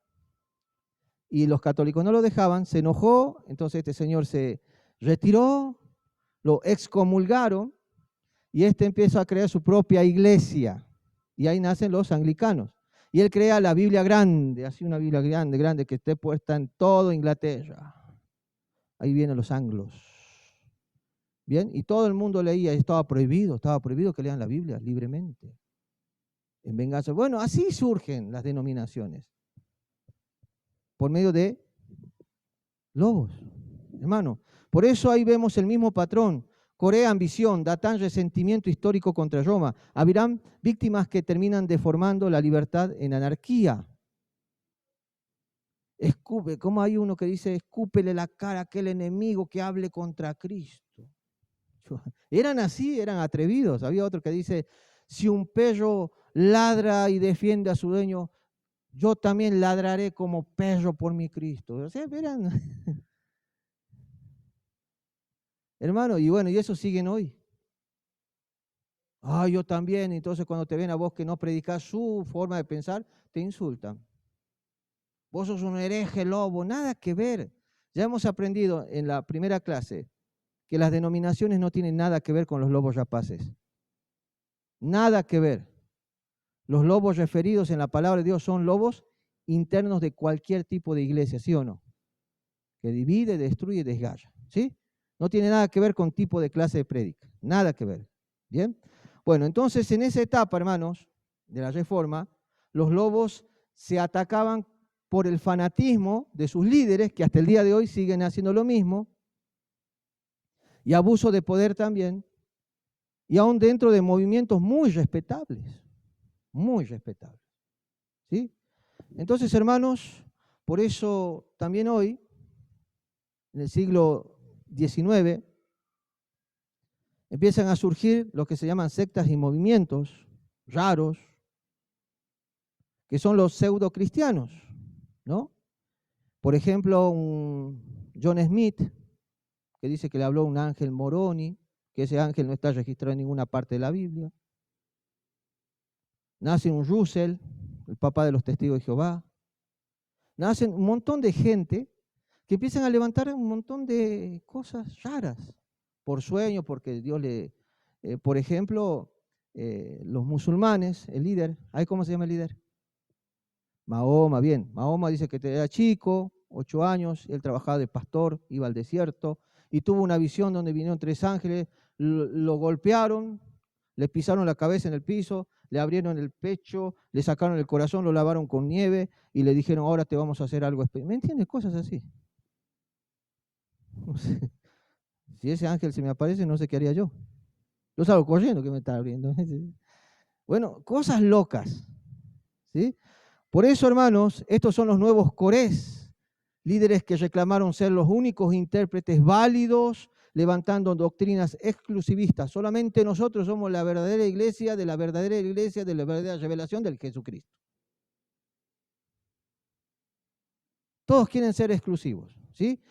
y los católicos no lo dejaban, se enojó, entonces este señor se retiró, lo excomulgaron y este empieza a crear su propia iglesia y ahí nacen los anglicanos. Y él crea la Biblia grande, así una Biblia grande, grande, que esté puesta en toda Inglaterra. Ahí vienen los anglos. Bien, y todo el mundo leía, estaba prohibido que lean la Biblia libremente. En venganza. Bueno, así surgen las denominaciones. Por medio de lobos, hermano. Por eso ahí vemos el mismo patrón. Corea, ambición, Datán, resentimiento histórico contra Roma. Abirán, víctimas que terminan deformando la libertad en anarquía. Escupe, ¿cómo hay uno que dice, escúpele la cara a aquel enemigo que hable contra Cristo? Eran así, eran atrevidos. Había otro que dice, si un perro ladra y defiende a su dueño, yo también ladraré como perro por mi Cristo. O sea, eran... Hermano, y bueno, y eso siguen hoy. Ah, yo también. Entonces cuando te ven a vos que no predicás su forma de pensar, te insultan. Vos sos un hereje, lobo, nada que ver. Ya hemos aprendido en la primera clase que las denominaciones no tienen nada que ver con los lobos rapaces. Nada que ver. Los lobos referidos en la palabra de Dios son lobos internos de cualquier tipo de iglesia, ¿sí o no? Que divide, destruye y desgarra, ¿sí? No tiene nada que ver con tipo de clase de prédica, nada que ver, ¿bien? Bueno, entonces en esa etapa, hermanos, de la Reforma, los lobos se atacaban por el fanatismo de sus líderes, que hasta el día de hoy siguen haciendo lo mismo, y abuso de poder también, y aún dentro de movimientos muy respetables, ¿sí? Entonces, hermanos, por eso también hoy, en el siglo XIX, empiezan a surgir lo que se llaman sectas y movimientos raros, que son los pseudo-cristianos, ¿no? Por ejemplo, un John Smith, que dice que le habló un ángel Moroni, que ese ángel no está registrado en ninguna parte de la Biblia. Nace un Russell, el papá de los testigos de Jehová. Nacen un montón de gente que empiezan a levantar un montón de cosas raras, por sueño, porque Dios le... por ejemplo, los musulmanes, el líder, ¿ahí cómo se llama el líder? Mahoma, bien. Mahoma dice que era chico, 8 años, él trabajaba de pastor, iba al desierto, y tuvo una visión donde vinieron 3 ángeles, lo golpearon, le pisaron la cabeza en el piso, le abrieron el pecho, le sacaron el corazón, lo lavaron con nieve y le dijeron, ahora te vamos a hacer algo especial. ¿Me entiendes? Cosas así. No sé. Si ese ángel se me aparece, no sé qué haría yo. Yo salgo corriendo que me está abriendo. Bueno, cosas locas, ¿sí? Por eso, hermanos, estos son los nuevos corés, líderes que reclamaron ser los únicos intérpretes válidos, levantando doctrinas exclusivistas. Solamente nosotros somos la verdadera iglesia de la verdadera revelación del Jesucristo. Todos quieren ser exclusivos, ¿sí?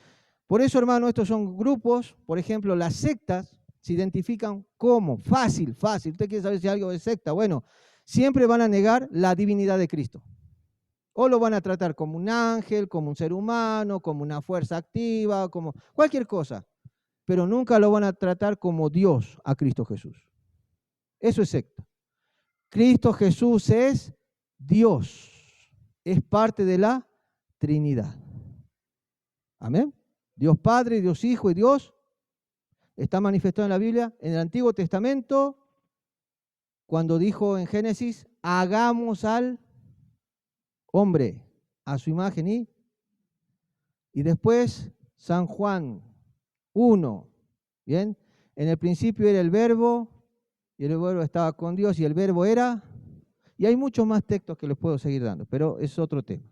Por eso, hermano, estos son grupos, por ejemplo, las sectas se identifican como, fácil. Usted quiere saber si algo es secta, bueno, siempre van a negar la divinidad de Cristo. O lo van a tratar como un ángel, como un ser humano, como una fuerza activa, como cualquier cosa. Pero nunca lo van a tratar como Dios a Cristo Jesús. Eso es secta. Cristo Jesús es Dios. Es parte de la Trinidad. Amén. Dios Padre, Dios Hijo y Dios está manifestado en la Biblia. En el Antiguo Testamento, cuando dijo en Génesis, hagamos al hombre a su imagen y después San Juan 1, ¿bien? En el principio era el verbo y el verbo estaba con Dios y el verbo era, y hay muchos más textos que les puedo seguir dando, pero es otro tema.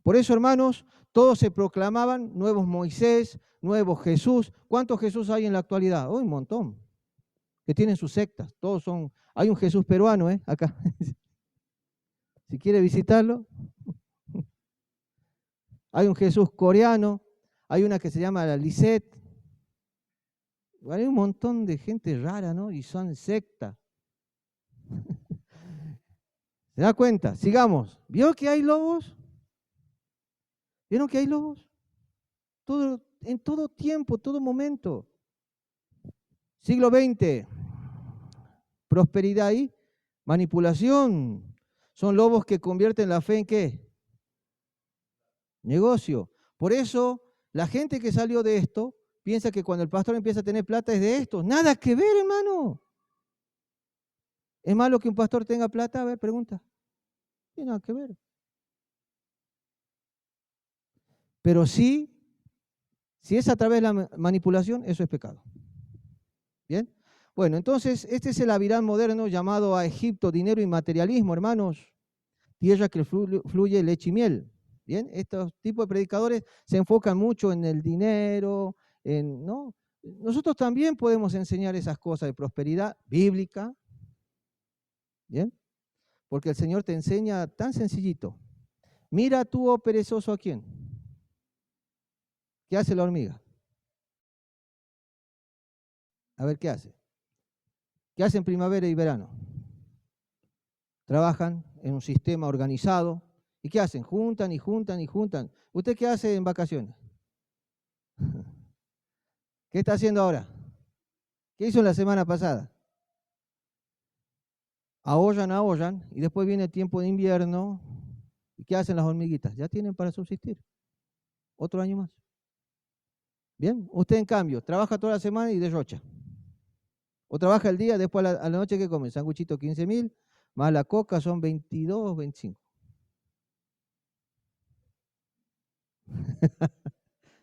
Por eso, hermanos, todos se proclamaban nuevos Moisés, nuevos Jesús. ¿Cuántos Jesús hay en la actualidad? Un montón, que tienen sus sectas. Todos son, hay un Jesús peruano, acá. Si quiere visitarlo. Hay un Jesús coreano, hay una que se llama la Lisette. Hay un montón de gente rara, ¿no? Y son sectas. ¿Se da cuenta? Sigamos. ¿Vio que hay lobos? ¿Vieron que hay lobos? En todo tiempo, todo momento. Siglo XX. Prosperidad y manipulación. Son lobos que convierten la fe en ¿qué? Negocio. Por eso, la gente que salió de esto piensa que cuando el pastor empieza a tener plata es de esto. Nada que ver, hermano. ¿Es malo que un pastor tenga plata? A ver, pregunta. No tiene nada que ver. Pero sí, si es a través de la manipulación, eso es pecado. ¿Bien? Bueno, entonces, este es el Avirán moderno llamado a Egipto, dinero y materialismo, hermanos. Tierra que fluye leche y miel. Bien, estos tipos de predicadores se enfocan mucho en el dinero, ¿no? Nosotros también podemos enseñar esas cosas de prosperidad bíblica, ¿bien? Porque el Señor te enseña tan sencillito. Mira tú, oh perezoso, ¿a quién? ¿Qué hace la hormiga? A ver, ¿qué hace? ¿Qué hace en primavera y verano? Trabajan en un sistema organizado. ¿Y qué hacen? Juntan y juntan y juntan. ¿Usted qué hace en vacaciones? ¿Qué está haciendo ahora? ¿Qué hizo la semana pasada? Ahorran, y después viene el tiempo de invierno. ¿Y qué hacen las hormiguitas? Ya tienen para subsistir. Otro año más. Bien, usted en cambio, trabaja toda la semana y derrocha. O trabaja el día, después a la noche, ¿qué come? Sanguchito 15.000, más la coca son 22, 25.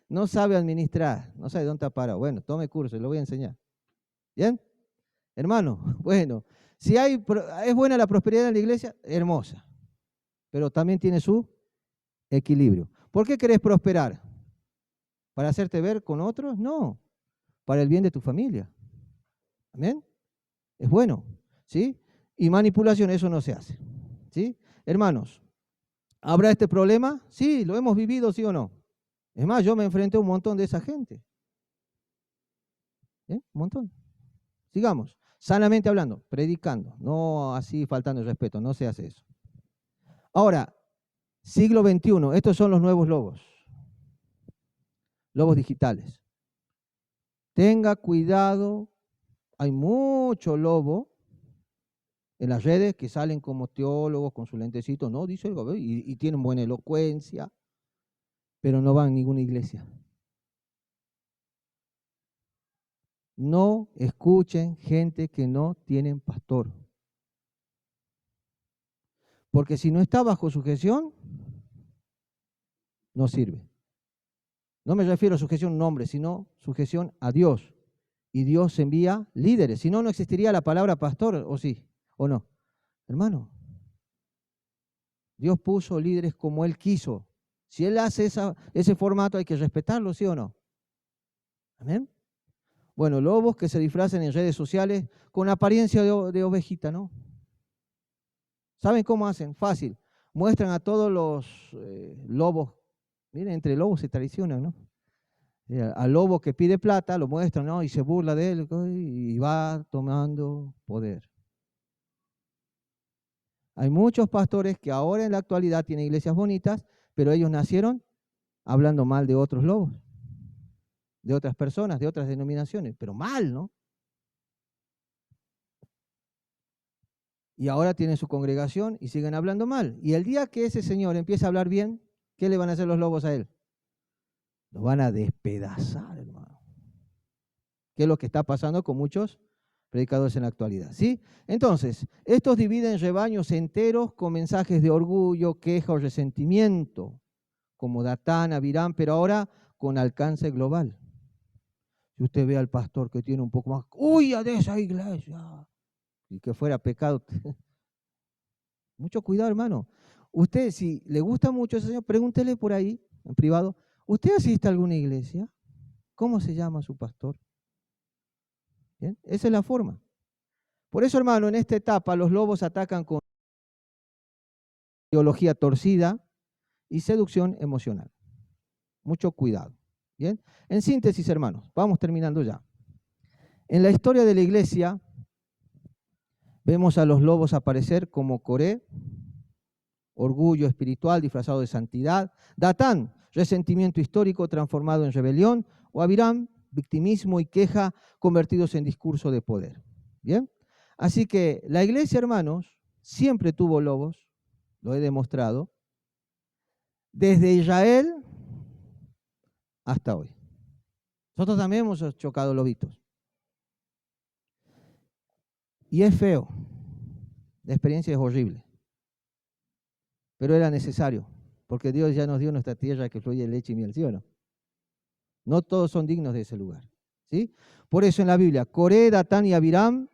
No sabe administrar, no sabe dónde está parado. Bueno, tome curso, lo voy a enseñar. ¿Bien? Hermano, bueno, si es buena la prosperidad en la iglesia, hermosa, pero también tiene su equilibrio. ¿Por qué querés prosperar? ¿Para hacerte ver con otros? No, para el bien de tu familia. ¿Amén? Es bueno, ¿sí? Y manipulación, eso no se hace, ¿sí? Hermanos, ¿habrá este problema? Sí, lo hemos vivido, ¿sí o no? Es más, yo me enfrenté a un montón de esa gente. Un montón. Sigamos, sanamente hablando, predicando, no así faltando el respeto, no se hace eso. Ahora, siglo XXI, estos son los nuevos lobos. Lobos digitales. Tenga cuidado, hay mucho lobo en las redes que salen como teólogos con su lentecito, no, dice el gobierno, y tienen buena elocuencia, pero no van a ninguna iglesia. No escuchen gente que no tienen pastor. Porque si no está bajo sujeción, no sirve. No me refiero a sujeción a un nombre, sino sujeción a Dios. Y Dios envía líderes. Si no, no existiría la palabra pastor, ¿o sí? ¿O no? Hermano, Dios puso líderes como Él quiso. Si él hace ese formato, hay que respetarlo, ¿sí o no? ¿Amén? Bueno, lobos que se disfrazan en redes sociales con apariencia de ovejita, ¿no? ¿Saben cómo hacen? Fácil. Muestran a todos los lobos. Miren, entre lobos se traicionan, ¿no? Al lobo que pide plata lo muestran, ¿no? Y se burla de él y va tomando poder. Hay muchos pastores que ahora en la actualidad tienen iglesias bonitas, pero ellos nacieron hablando mal de otros lobos, de otras personas, de otras denominaciones, pero mal, ¿no? Y ahora tienen su congregación y siguen hablando mal. Y el día que ese señor empiece a hablar bien, ¿qué le van a hacer los lobos a él? Los van a despedazar, hermano. ¿Qué es lo que está pasando con muchos predicadores en la actualidad? ¿Sí? Entonces, estos dividen rebaños enteros con mensajes de orgullo, queja o resentimiento, como Datán, Abiram, pero ahora con alcance global. Si usted ve al pastor que tiene un poco más, ¡huya de esa iglesia! Y que fuera pecado. Mucho cuidado, hermano. Usted, si le gusta mucho ese señor, pregúntele por ahí, en privado, ¿usted asiste a alguna iglesia? ¿Cómo se llama su pastor? ¿Bien? Esa es la forma. Por eso, hermano, en esta etapa los lobos atacan con ideología torcida y seducción emocional. Mucho cuidado. ¿Bien? En síntesis, hermanos, vamos terminando ya. En la historia de la iglesia vemos a los lobos aparecer como Coré, orgullo espiritual disfrazado de santidad; Datán, resentimiento histórico transformado en rebelión; o Abiram, victimismo y queja convertidos en discurso de poder. ¿Bien? Así que la iglesia, hermanos, siempre tuvo lobos, lo he demostrado, desde Israel hasta hoy. Nosotros también hemos chocado lobitos. Y es feo, la experiencia es horrible, pero era necesario, porque Dios ya nos dio nuestra tierra que fluye leche y miel, ¿sí o no? No todos son dignos de ese lugar, ¿sí? Por eso en la Biblia, Coré, Datán y Abiram,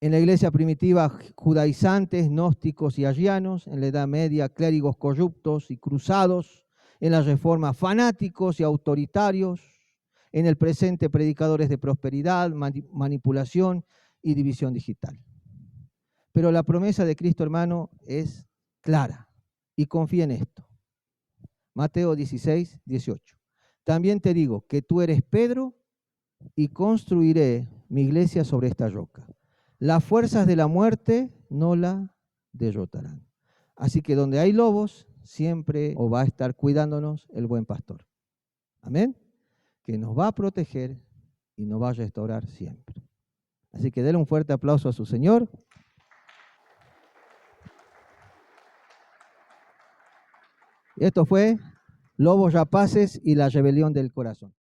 en la iglesia primitiva, judaizantes, gnósticos y arrianos; en la Edad Media, clérigos corruptos y cruzados; en la Reforma, fanáticos y autoritarios; en el presente, predicadores de prosperidad, manipulación y división digital. Pero la promesa de Cristo, hermano, es clara, y confía en esto. Mateo 16, 18. También te digo que tú eres Pedro, y construiré mi iglesia sobre esta roca. Las fuerzas de la muerte no la derrotarán. Así que donde hay lobos, siempre va a estar cuidándonos el buen pastor. Amén. Que nos va a proteger y nos va a restaurar siempre. Así que denle un fuerte aplauso a su Señor. Esto fue Lobos Rapaces y la rebelión del corazón.